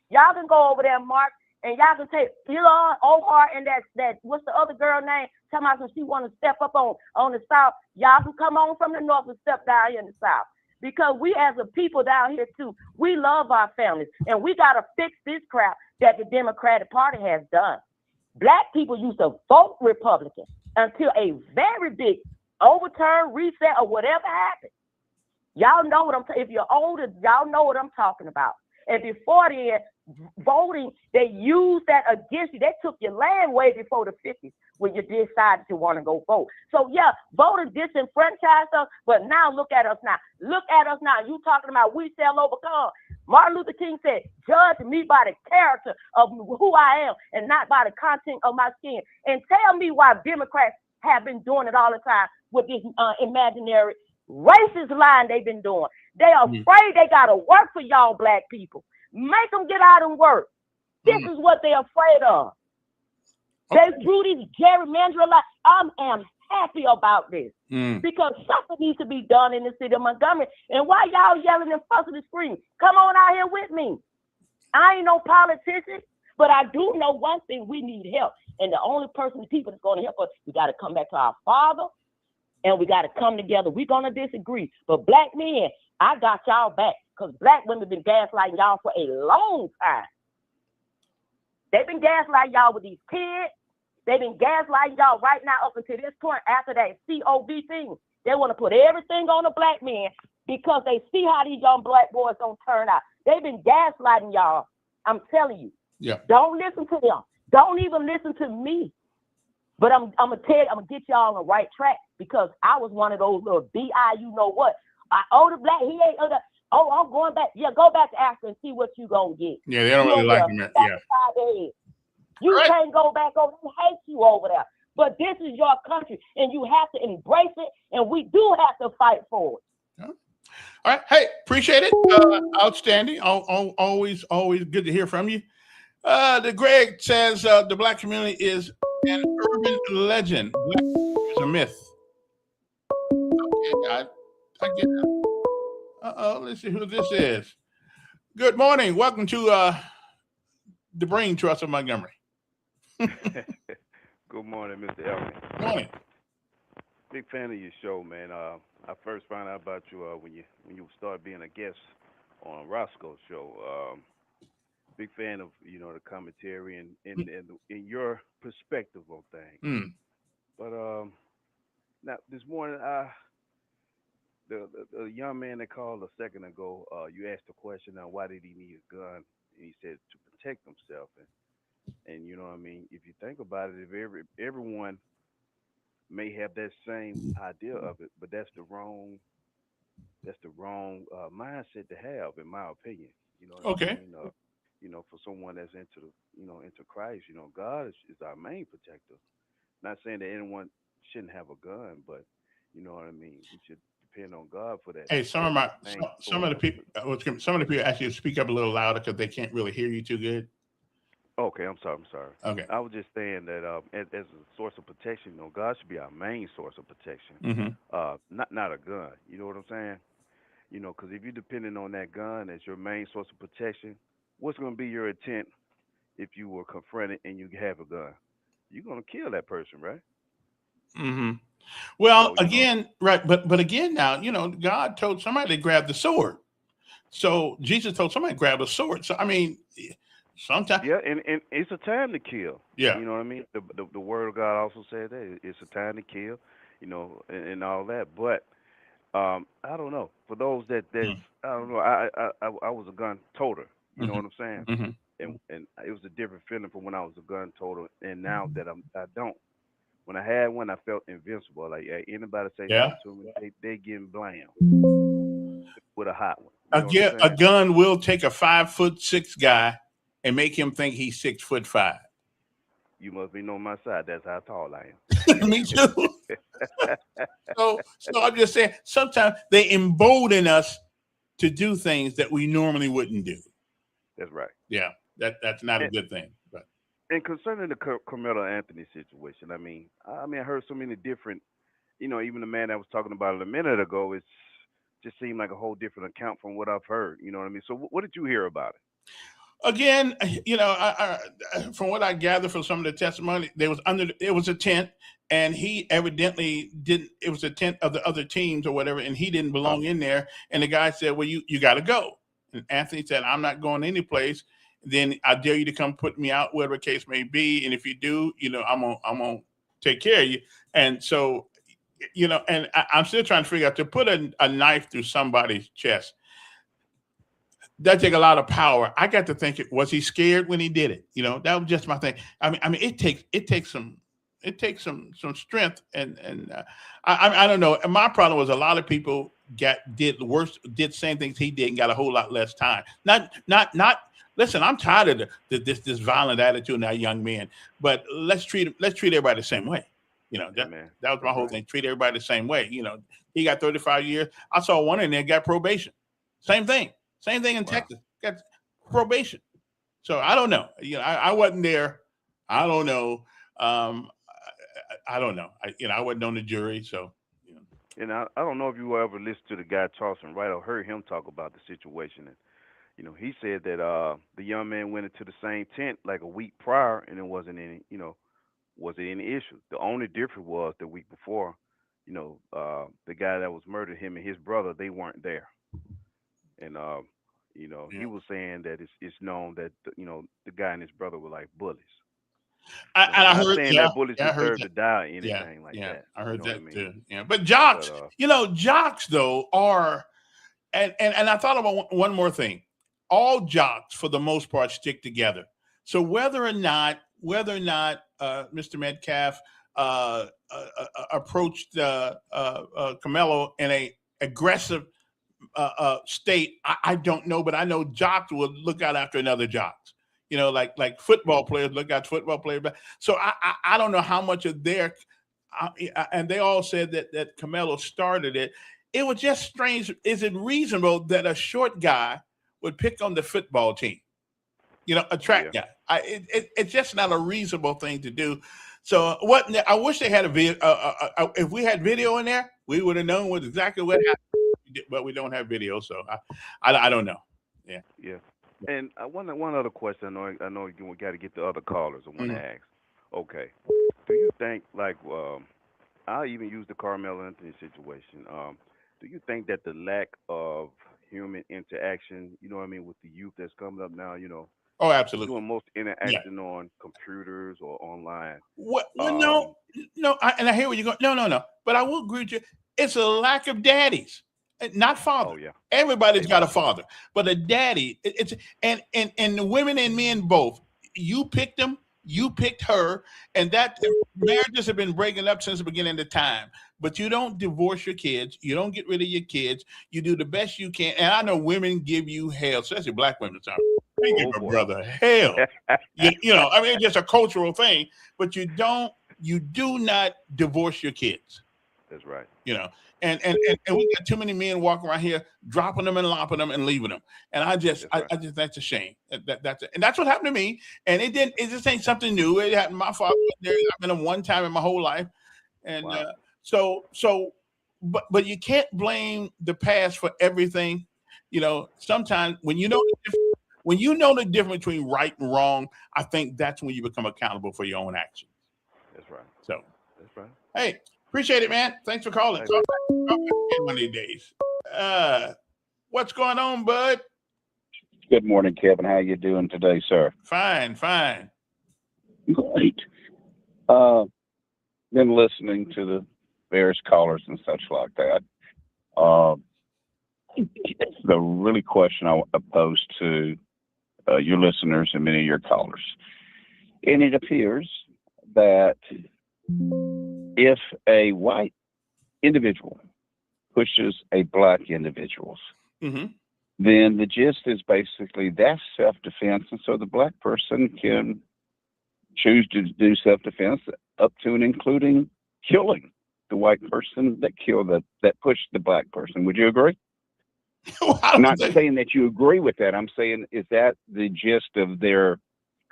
Y'all can go over there and march, and y'all can take Hillary, Omar, and that what's the other girl name? Tell me she want to step up on the South. Y'all can come on from the North and step down here in the South. Because we as a people down here too, we love our families, and we got to fix this crap that the Democratic Party has done. Black people used to vote Republican until a very big overturn, reset, or whatever happened. Y'all know what if you're older, y'all know what I'm talking about. And before then, voting, they used that against you. They took your land way before the 50s when you decided to want to go vote. So yeah, voting disenfranchised us, but now look at us now. Look at us now. You talking about we shall overcome. Martin Luther King said, judge me by the character of who I am and not by the content of my skin. And tell me why Democrats have been doing it all the time with this imaginary racist line they've been doing. They are afraid they got to work for y'all black people. Make them get out and work. This is what they're afraid of. They drew these gerrymandering lines. I am happy about this because something needs to be done in the city of Montgomery. And why y'all yelling and fussing and screaming? Come on out here with me. I ain't no politician, but I do know one thing: we need help. And the only people that's going to help us, we got to come back to our Father, and we got to come together. We're going to disagree, but black men, I got y'all back because black women been gaslighting y'all for a long time. They've been gaslighting y'all with these kids. They've been gaslighting y'all right now up until this point after that COV thing. They want to put everything on the black men because they see how these young black boys don't turn out. They've been gaslighting y'all. I'm telling you. Yeah. Don't listen to them. Don't even listen to me. But I'm gonna get y'all on the right track because I was one of those little BI, you know what? The black, he ain't I'm going back. Yeah, go back to Africa and see what you gonna get. Yeah, they don't really like him. Yeah. You can't go back over. They hate you over there. But this is your country, and you have to embrace it, and we do have to fight for it. All right. Hey, appreciate it. Outstanding. Always good to hear from you. The Greg says the black community is an urban legend. Black is a myth. Okay, I get that. Let's see who this is. Good morning. Welcome to the Brain Trust of Montgomery. Good morning, Mr. Elman. Good morning. Big fan of your show, man. I first found out about you when you started being a guest on Roscoe's show. Big fan of the commentary and your perspective on things. But now this morning, the young man that called a second ago, you asked the question, now why did he need a gun? And he said to protect himself. And you know what I mean. If you think about it, if everyone may have that same idea of it, but that's the wrong mindset to have, in my opinion. You know what I Okay. mean? For someone that's into Christ, God is our main protector. Not saying that anyone shouldn't have a gun, but you know what I mean. We should depend on God for that Hey, that main some source of the of. people, some of the people actually speak up a little louder because they can't really hear you too good. Okay, I'm sorry. I'm sorry. Okay. I was just saying that as a source of protection, God should be our main source of protection. Hmm. Not a gun. You know what I'm saying? Because if you're depending on that gun as your main source of protection, what's going to be your intent if you were confronted and you have a gun? You're going to kill that person, right? Hmm. Well, So again, right, but again, now God told somebody to grab the sword. So Jesus told somebody to grab a sword. So I mean, sometimes, yeah, and it's a time to kill. yeah. You know what I mean? The word of God also said that it's a time to kill. And all that. But I don't know. For those that's I don't know. I was a gun toter. You know Hmm. what I'm saying? Hmm. And it was a different feeling from when I was a gun toter, and now that I don't. When I had one, I felt invincible. Like anybody say Yeah. something to me, they getting blam with a hot one. You know what I'm Again, a saying? gun will take a 5'6" guy and make him think he's 6'5". You must be on my side. That's how tall I Me too. am. So I'm just saying, sometimes they embolden us to do things that we normally wouldn't do. That's right. Yeah, that's not a And, good thing. But and concerning the Carmelo Anthony situation, I heard so many different. Even the man that was talking about it a minute ago, it's just seemed like a whole different account from what I've heard. You know what I mean? So what did you hear about it? again, from what I gather from some of the testimony, it was a tent, and he evidently didn't. It was a tent of the other teams or whatever, and he didn't Uh, belong in there. And the guy said, "Well, you got to go." And Anthony said, "I'm not going any place. Then I dare you to come put me out, whatever the case may be. And if you do, I'm gonna take care of you." And so, and I'm still trying to figure out, to put a knife through somebody's chest, that take a lot of power. I got to think, was he scared when he did it? That was just my thing. I mean, it takes some strength, and I don't know. And my problem was, a lot of people did same things he did, and got a whole lot less time. Not. Listen, I'm tired of this violent attitude in our young men, but let's treat everybody the same way. That Amen. that was my That's whole right. thing. Treat everybody the same way. He got 35 years. I saw one in there got probation. Same thing. Same thing in Wow. Texas. Got probation. So I don't know. I wasn't there. I don't know. I don't know. I wasn't on the jury. So, you know. And I don't know if you ever listened to the guy Charleston Wright or heard him talk about the situation. And he said that the young man went into the same tent like a week prior, and it wasn't any issue. The only difference was the week before, the guy that was murdered, him and his brother, they weren't there. And he Yeah. was saying that it's known that the guy and his brother were like bullies. And I Not heard, saying yeah, that bullies yeah, I heard deserve that. to die or Yeah, anything like yeah, that. I You heard know what I that mean? too. Yeah, but But jocks though are, and I thought about one more thing. All jocks, for the most part, stick together. So whether or not Mr. Metcalf approached Carmelo in a aggressive state, I don't know, but I know jocks will look out after another jocks. Like football players look out football players. So I don't know how much of their, and they all said that Carmelo started it. It was just strange. Is it reasonable that a short guy would pick on the football team? A track yeah, guy. It's just not a reasonable thing to do. So what? I wish they had a video. If we had video in there, we would have known exactly what happened. But we don't have video, so I don't know. Yeah. yeah. And one other question. I know you got to get the other callers. I want to Mhm. ask. Okay. Do you think like I even use the Carmelo Anthony situation. Do you think that the lack of human interaction, what I mean, with the youth that's coming up now, Oh, absolutely. doing most Yeah. interaction on computers or online? What? Well, no, Um, no. And I hear where you're going. No, no, no. But I will agree with you. It's a lack of daddies. Not father. Oh yeah. Everybody's got a Amen. father, but a daddy. It's and the women and men both. You picked them. You picked her, and that marriages have been breaking up since the beginning of time. But you don't divorce your kids. You don't get rid of your kids. You do the best you can. And I know women give you hell, especially black women. Sorry. They give Oh a boy. brother hell. I mean, it's just a cultural thing. But you do not divorce your kids. That's right. You know, and we got too many men walking around here dropping them and lopping them and leaving them. And That's right. I just that's a shame. And that's what happened to me. And it just ain't something new. It happened. My father was there. I've been in one time in my whole life. And Wow. but you can't blame the past for everything. Sometimes when you know the difference between right and wrong, I think that's when you become accountable for your own actions. That's right. So, That's right. hey, appreciate it, man. Thanks for calling. Hey, Call back again one of these days. What's going on, bud? Good morning, Kevin. How you doing today, sir? Fine. Great. Been listening to the various callers and such like that. The really question I want to pose to your listeners and many of your callers. And it appears that if a white individual pushes a black individual, Mm-hmm. then the gist is basically that's self-defense. And so the black person can choose to do self-defense up to and including killing the white person that pushed the black person. Would you agree? I'm not saying that you agree with that. I'm saying, is that the gist of their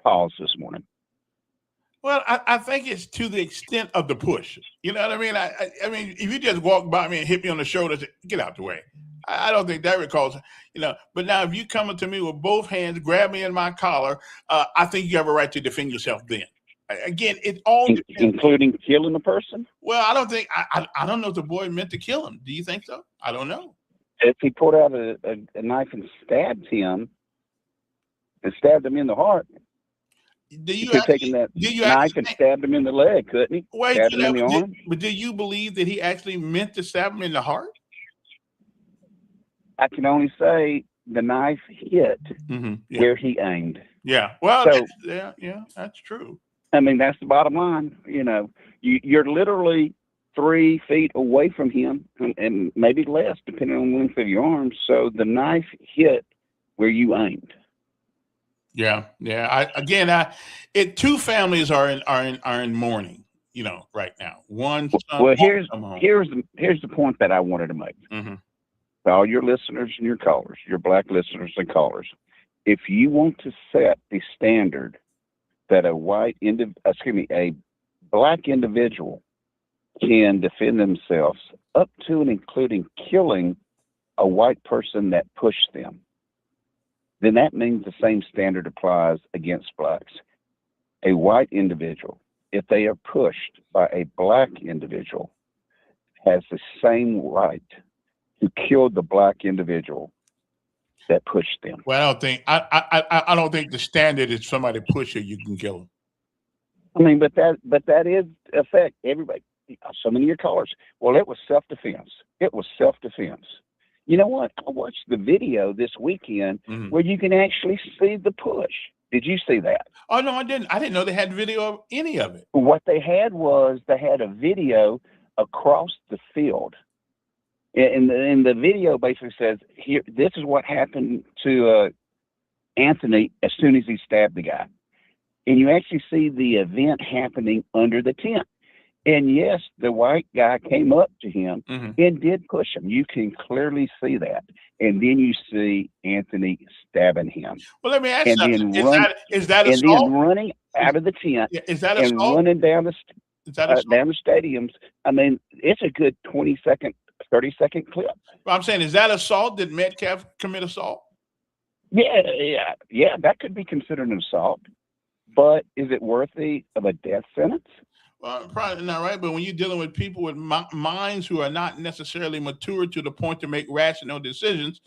calls this morning? Well, I think it's to the extent of the push. You know what I mean? I mean, if you just walk by me and hit me on the shoulder, say, get out the way. I don't think that recalls, But now, if you come to me with both hands, grab me in my collar, I think you have a right to defend yourself. Then, again, it all depends. Including killing the person. Well, I don't think I don't know if the boy meant to kill him. Do you think so? I don't know. If he pulled out a knife and stabbed him in the heart. He could have taken that knife and stabbed him in the leg, couldn't he? Wait, stabbed him in the arm. But do you believe that he actually meant to stab him in the heart? I can only say the knife hit where he aimed. Yeah. Well, so, that's true. I mean, that's the bottom line. You're literally 3 feet away from him, and maybe less, depending on the length of your arms. So the knife hit where you aimed. Yeah. Two families are in mourning, right now. One son. Well, here's the point that I wanted to make. Mm-hmm. All your listeners and your callers, your black listeners and callers, if you want to set the standard that a black individual can defend themselves up to and including killing a white person that pushed them, then that means the same standard applies against blacks. A white individual, if they are pushed by a black individual, has the same right to kill the black individual that pushed them. Well, I don't think the standard is somebody push you can kill them. I mean, but that is affect everybody. So many of your callers. Well, it was self-defense. It was self-defense. You know what? I watched the video this weekend where you can actually see the push. Did you see that? Oh, no, I didn't. I didn't know they had video of any of it. What they had a video across the field. And the video basically says, "Here, this is what happened to Anthony as soon as he stabbed the guy." And you actually see the event happening under the tent. And yes, the white guy came up to him and did push him. You can clearly see that. And then you see Anthony stabbing him. Well, let me ask you something. Is that and assault? then running out of the tent is that and assault? running down the down the stadiums. I mean, it's a good 30-second clip. Well, I'm saying, is that assault? Did Metcalf commit assault? Yeah, that could be considered an assault. But is it worthy of a death sentence? Well, probably not, right? But when you're dealing with people with minds who are not necessarily mature to the point to make rational decisions,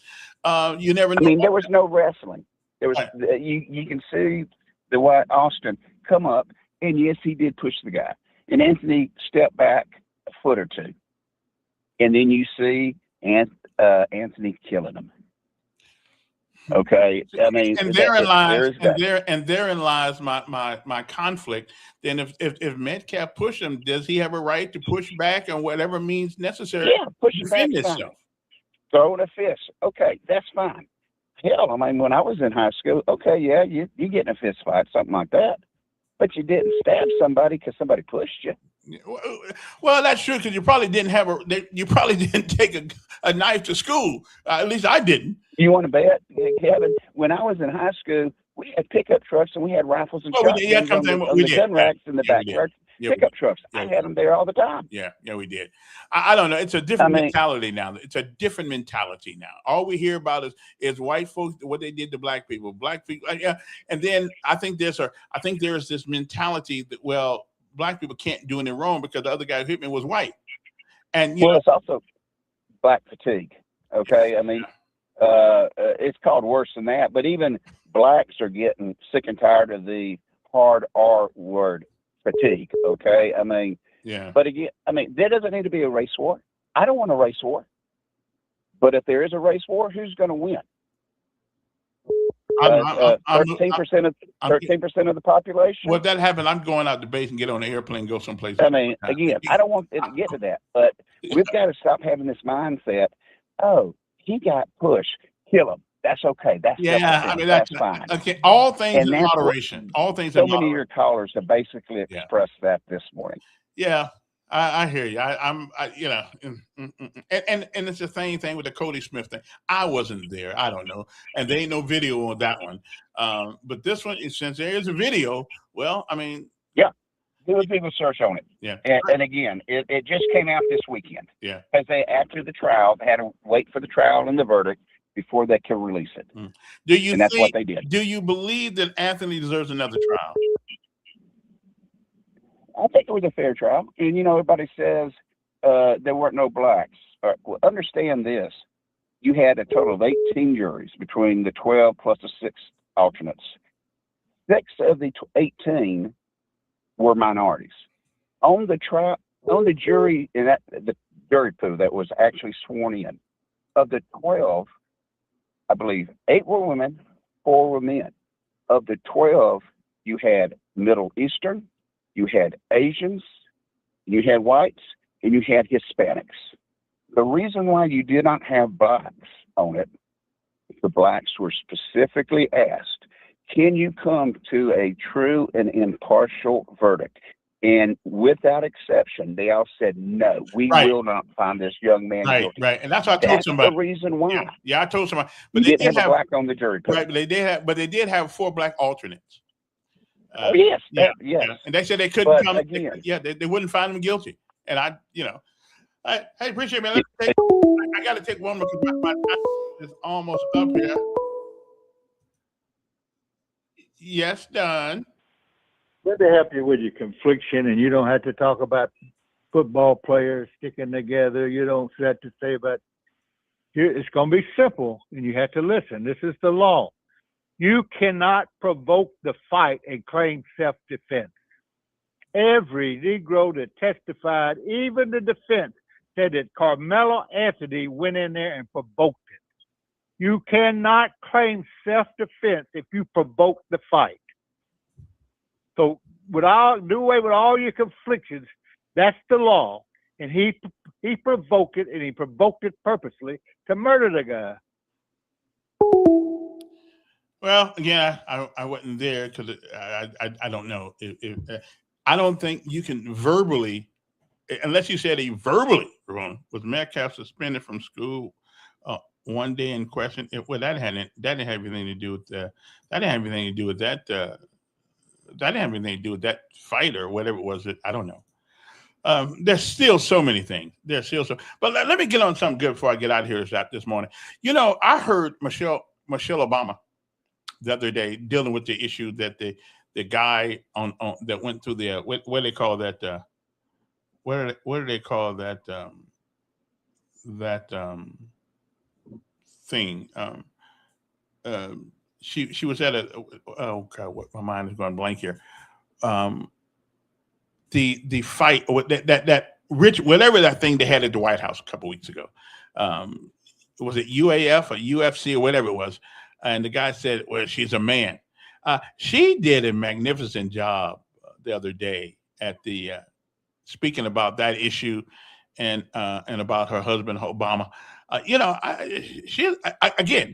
you never know. I mean, there was no wrestling. There was you can see the white Austin come up, and yes, he did push the guy. And Anthony stepped back a foot or two. And then you see Anthony killing him. Okay, I mean, and therein lies my conflict. Then if Metcalf push him, does he have a right to push back on whatever means necessary Yeah, push to him back. defend himself? Throwing a fist. Okay, that's fine. Hell, I mean, when I was in high school, okay, yeah, you get in a fist fight, something like that, but you didn't stab somebody because somebody pushed you. Well, that's true because you probably didn't take a knife to school. At least I didn't. You want to bet, Kevin? When I was in high school, we had pickup trucks and we had rifles and shotguns on the gun racks in the backyard. Pickup trucks. I had them there all the time. Yeah, we did. I don't know. It's a different mentality now. It's a different mentality now. All we hear about is white folks, what they did to black people. Black people, yeah. And then I think there's this mentality that, well, black people can't do anything wrong because the other guy who hit me was white. And it's also black fatigue. Okay, I mean, it's called worse than that. But even blacks are getting sick and tired of the hard R word, fatigue. Okay, I mean, yeah. But again, I mean, there doesn't need to be a race war. I don't want a race war. But if there is a race war, who's going to win? 13% of the population. Well, if that happened, I'm going out to base and get on an airplane and go someplace. I mean, again, I don't want it to get to that, but we've got to stop having this mindset. Oh, he got pushed, kill him. That's okay. That's I mean that's fine. Okay, all things in moderation. All things. So many of your callers have basically expressed that this morning. Yeah. I hear you. And it's the same thing with the Cody Smith thing. I wasn't there. I don't know, and there ain't no video on that one. But this one, since there is a video, well, I mean, yeah, do a Google search on it. Yeah, and again, it just came out this weekend. Yeah, because after the trial, they had to wait for the trial and the verdict before they could release it. And that's what they did. Do you believe that Anthony deserves another trial? I think it was a fair trial. And, everybody says there weren't no blacks. Well, understand this. You had a total of 18 juries between the 12 plus the 6 alternates. 6 of the 18 were minorities. On the jury, the jury pool that was actually sworn in, of the 12, I believe 8 were women, 4 were men. Of the 12, you had Middle Eastern, you had Asians, you had whites, and you had Hispanics. The reason why you did not have blacks on it, the blacks were specifically asked, can you come to a true and impartial verdict? And without exception, they all said, no, we will not find this young man guilty. Right, and that's what I told somebody. That's the reason why. Yeah, I told somebody. But they didn't have a black on the jury. Right, but they did have 4 black alternates. Yes. And they said they couldn't come. Again, they wouldn't find him guilty. And I appreciate it, man. I got to take one more because my time is almost up here. Yes, Don. Let me help you with your confliction, and you don't have to talk about football players sticking together. You don't have to say about here. It's going to be simple, and you have to listen. This is the law. You cannot provoke the fight and claim self-defense. Every Negro that testified, even the defense, said that Carmelo Anthony went in there and provoked it. You cannot claim self-defense if you provoke the fight. So do away with all your conflictions. That's the law. And he provoked it, and he provoked it purposely to murder the guy. Well, again, I wasn't there because I don't know. I don't think you can verbally, unless you said he verbally wrong, was Metcalf suspended from school one day in question. Well, that didn't have anything to do with that. That didn't have anything to do with that. That didn't have anything to do with that fight or whatever it was. I don't know. There's still so many things. But let me get on something good before I get out of here this morning. I heard Michelle Obama the other day dealing with the issue that the guy on that went through the what do they call that what do they call that thing she was at oh god, what, my mind is going blank here, the fight or that rich whatever that thing they had at the White House a couple weeks ago, was it UAF or UFC or whatever it was, and the guy said, "Well, she's a man." She did a magnificent job the other day at the speaking about that issue and about her husband Obama. Again,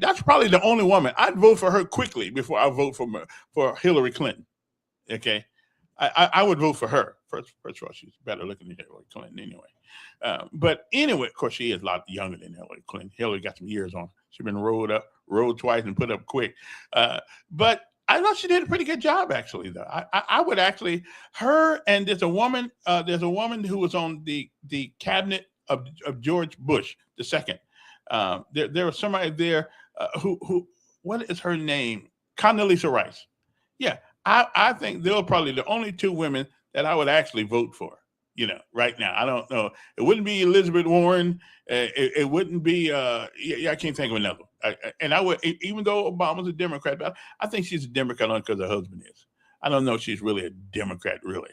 that's probably the only woman I'd vote for her quickly before I vote for Hillary Clinton. Okay, I would vote for her. First of all, she's better looking than Hillary Clinton anyway. But anyway, of course, she is a lot younger than Hillary Clinton. Hillary got some years on her. She's been rolled twice and put up quick. But I thought she did a pretty good job, actually. Though I would actually her and there's a woman who was on the cabinet of George Bush II. There was somebody there who what is her name? Condoleezza Rice. Yeah, I think they're probably the only two women that I would actually vote for. Right now, I don't know. It wouldn't be Elizabeth Warren. It wouldn't be. I can't think of another. And I would, even though Obama's a Democrat, but I think she's a Democrat only because her husband is. I don't know if she's really a Democrat, really.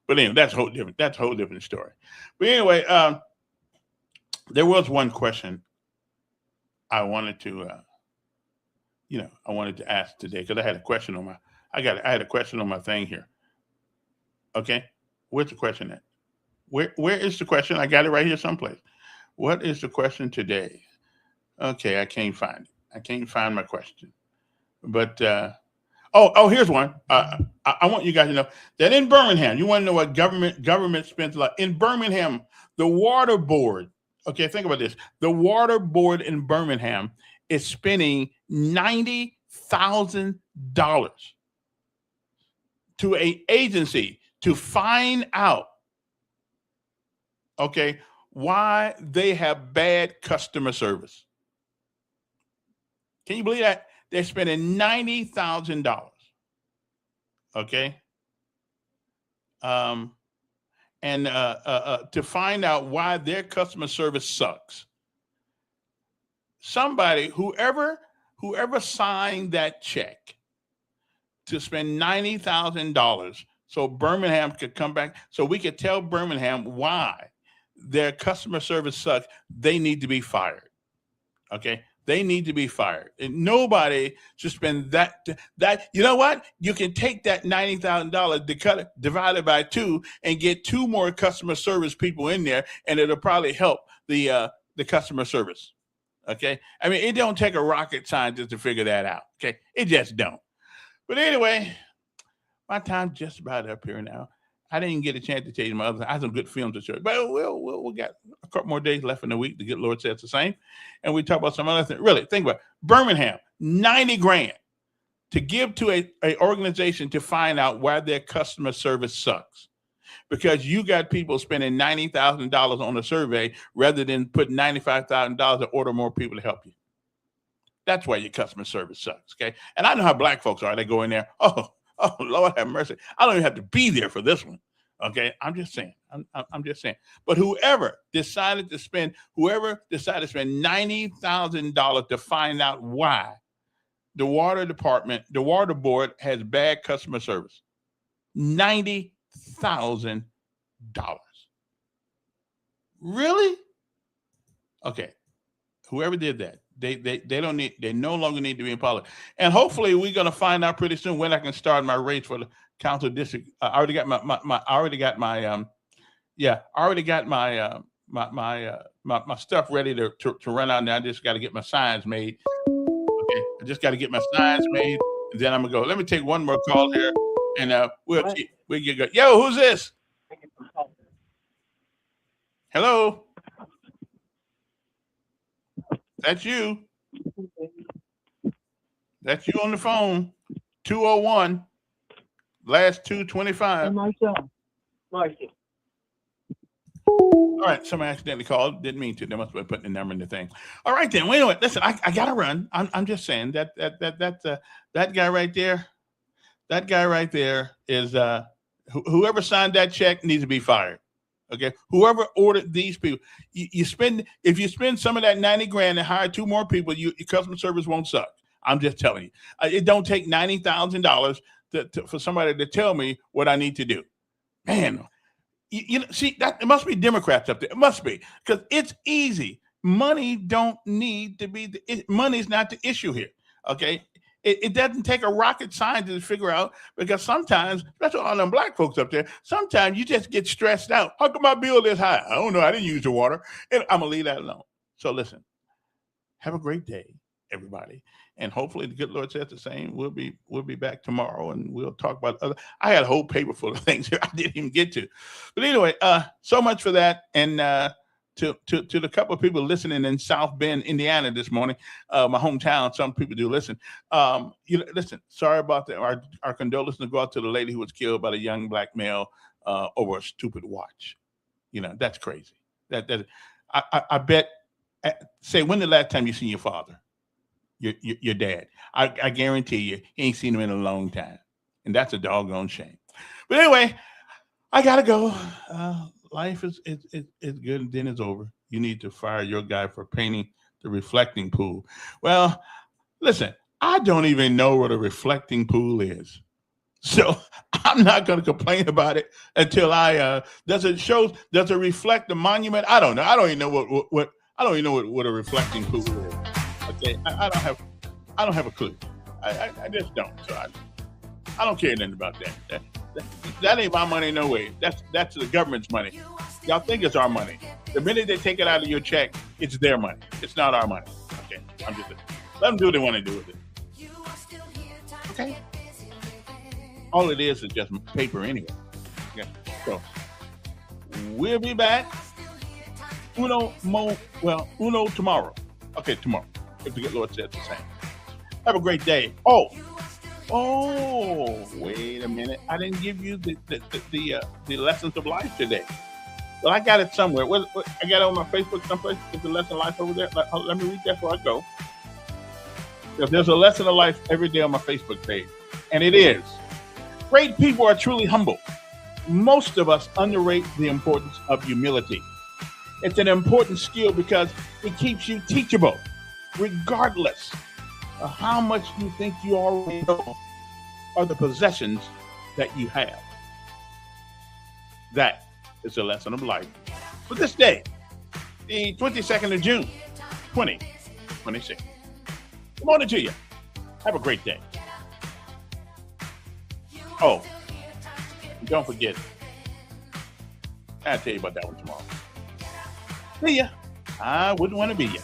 But anyway, that's a whole different story. But anyway, there was one question I wanted to, ask today because I had a question on I had a question on my thing here. Okay, where's the question at? Where is the question? I got it right here someplace. What is the question today? Okay, I can't find it. I can't find my question. But here's one. I want you guys to know that in Birmingham, you want to know what government spends a lot. In Birmingham, the water board. Okay, think about this. The water board in Birmingham is spending $90,000 to an agency to find out, okay, why they have bad customer service. Can you believe that? They're spending $90,000. Okay. To find out why their customer service sucks. Somebody, whoever signed that check to spend $90,000 so Birmingham could come back, so we could tell Birmingham why their customer service sucks, they need to be fired. Okay? They need to be fired. And nobody should spend that. You know what? You can take that $90,000, divide it by 2, and get 2 more customer service people in there, and it'll probably help the customer service. Okay? I mean, it don't take a rocket scientist to figure that out. Okay? It just don't. But anyway, my time's just about up here now. I didn't get a chance to tell you I have some good films to show you, but we'll got a couple more days left in the week. The good Lord says the same, and we talk about some other things. Really, think about it. Birmingham, $90,000 to give to a organization to find out why their customer service sucks, because you got people spending $90,000 on a survey rather than putting $95,000 to order more people to help you. That's why your customer service sucks. Okay, and I know how black folks are. They go in there, Oh, Lord have mercy. I don't even have to be there for this one. Okay. I'm just saying. I'm just saying. But whoever decided to spend $90,000 to find out why the water board has bad customer service. $90,000. Really? Okay. Whoever did that. They no longer need to be in politics. And hopefully we're going to find out pretty soon when I can start my race for the council district. I already got my stuff ready to run out now. I just got to get my signs made. Okay. I just got to get my signs made, and then I'm going to go. Let me take one more call here, and we'll get good. Yo, who's this? Hello? That's you. That's you on the phone. 201. Last 225. Marshall. All right. Somebody accidentally called. Didn't mean to. They must have been putting the number in the thing. All right then. Wait a minute. Listen, I gotta run. I'm just saying that guy right there. That guy right there is whoever signed that check needs to be fired. Okay, whoever ordered these people, if you spend some of that $90,000 and hire 2 more people, your customer service won't suck. I'm just telling you, it don't take $90,000 for somebody to tell me what I need to do. Man, see that it must be Democrats up there. It must be, because it's easy. money don't need to be money's not the issue here. Okay. It doesn't take a rocket scientist to figure out, because sometimes, especially all them black folks up there, sometimes you just get stressed out. How come my bill is high? I don't know. I didn't use the water. And I'm gonna leave that alone. So listen, have a great day, everybody. And hopefully the good Lord says the same. We'll be back tomorrow, and we'll talk about other. I had a whole paper full of things here I didn't even get to. But anyway, so much for that. And to the couple of people listening in South Bend, Indiana this morning, my hometown. Some people do listen. Listen. Sorry about that. Our condolences go out to the lady who was killed by the young black male over a stupid watch. That's crazy. I bet. Say, when the last time you seen your father, your dad? I guarantee you ain't seen him in a long time, and that's a doggone shame. But anyway, I gotta go. Life is good, and then it's over. You need to fire your guy for painting the reflecting pool. Well, listen, I don't even know what a reflecting pool is, so I'm not going to complain about it until I does it reflect the monument? I don't know. I don't even know what I don't even know what a reflecting pool is. Okay, I don't have a clue. I just don't. So I don't care nothing about that. That ain't my money, no way. That's the government's money. Y'all think it's our money. The minute they take it out of your check, it's their money. It's not our money. Okay, I'm just let them do what they want to do with it. Okay. All it is just paper anyway. Okay. So we'll be back. Uno tomorrow. Okay, tomorrow. If the good Lord says the same. Have a great day. Oh, wait a minute. I didn't give you the lessons of life today. Well, I got it somewhere. I got it on my Facebook someplace. It's the lesson of life over there. Let me read that before I go. There's a lesson of life every day on my Facebook page. And it is, great people are truly humble. Most of us underrate the importance of humility. It's an important skill because it keeps you teachable, regardless of how much you think you already know or the possessions that you have. That is the lesson of life for this day, the 22nd of June, 2026. Good morning to you. Have a great day. Oh, don't forget, I'll tell you about that one tomorrow. See ya. I wouldn't want to be ya.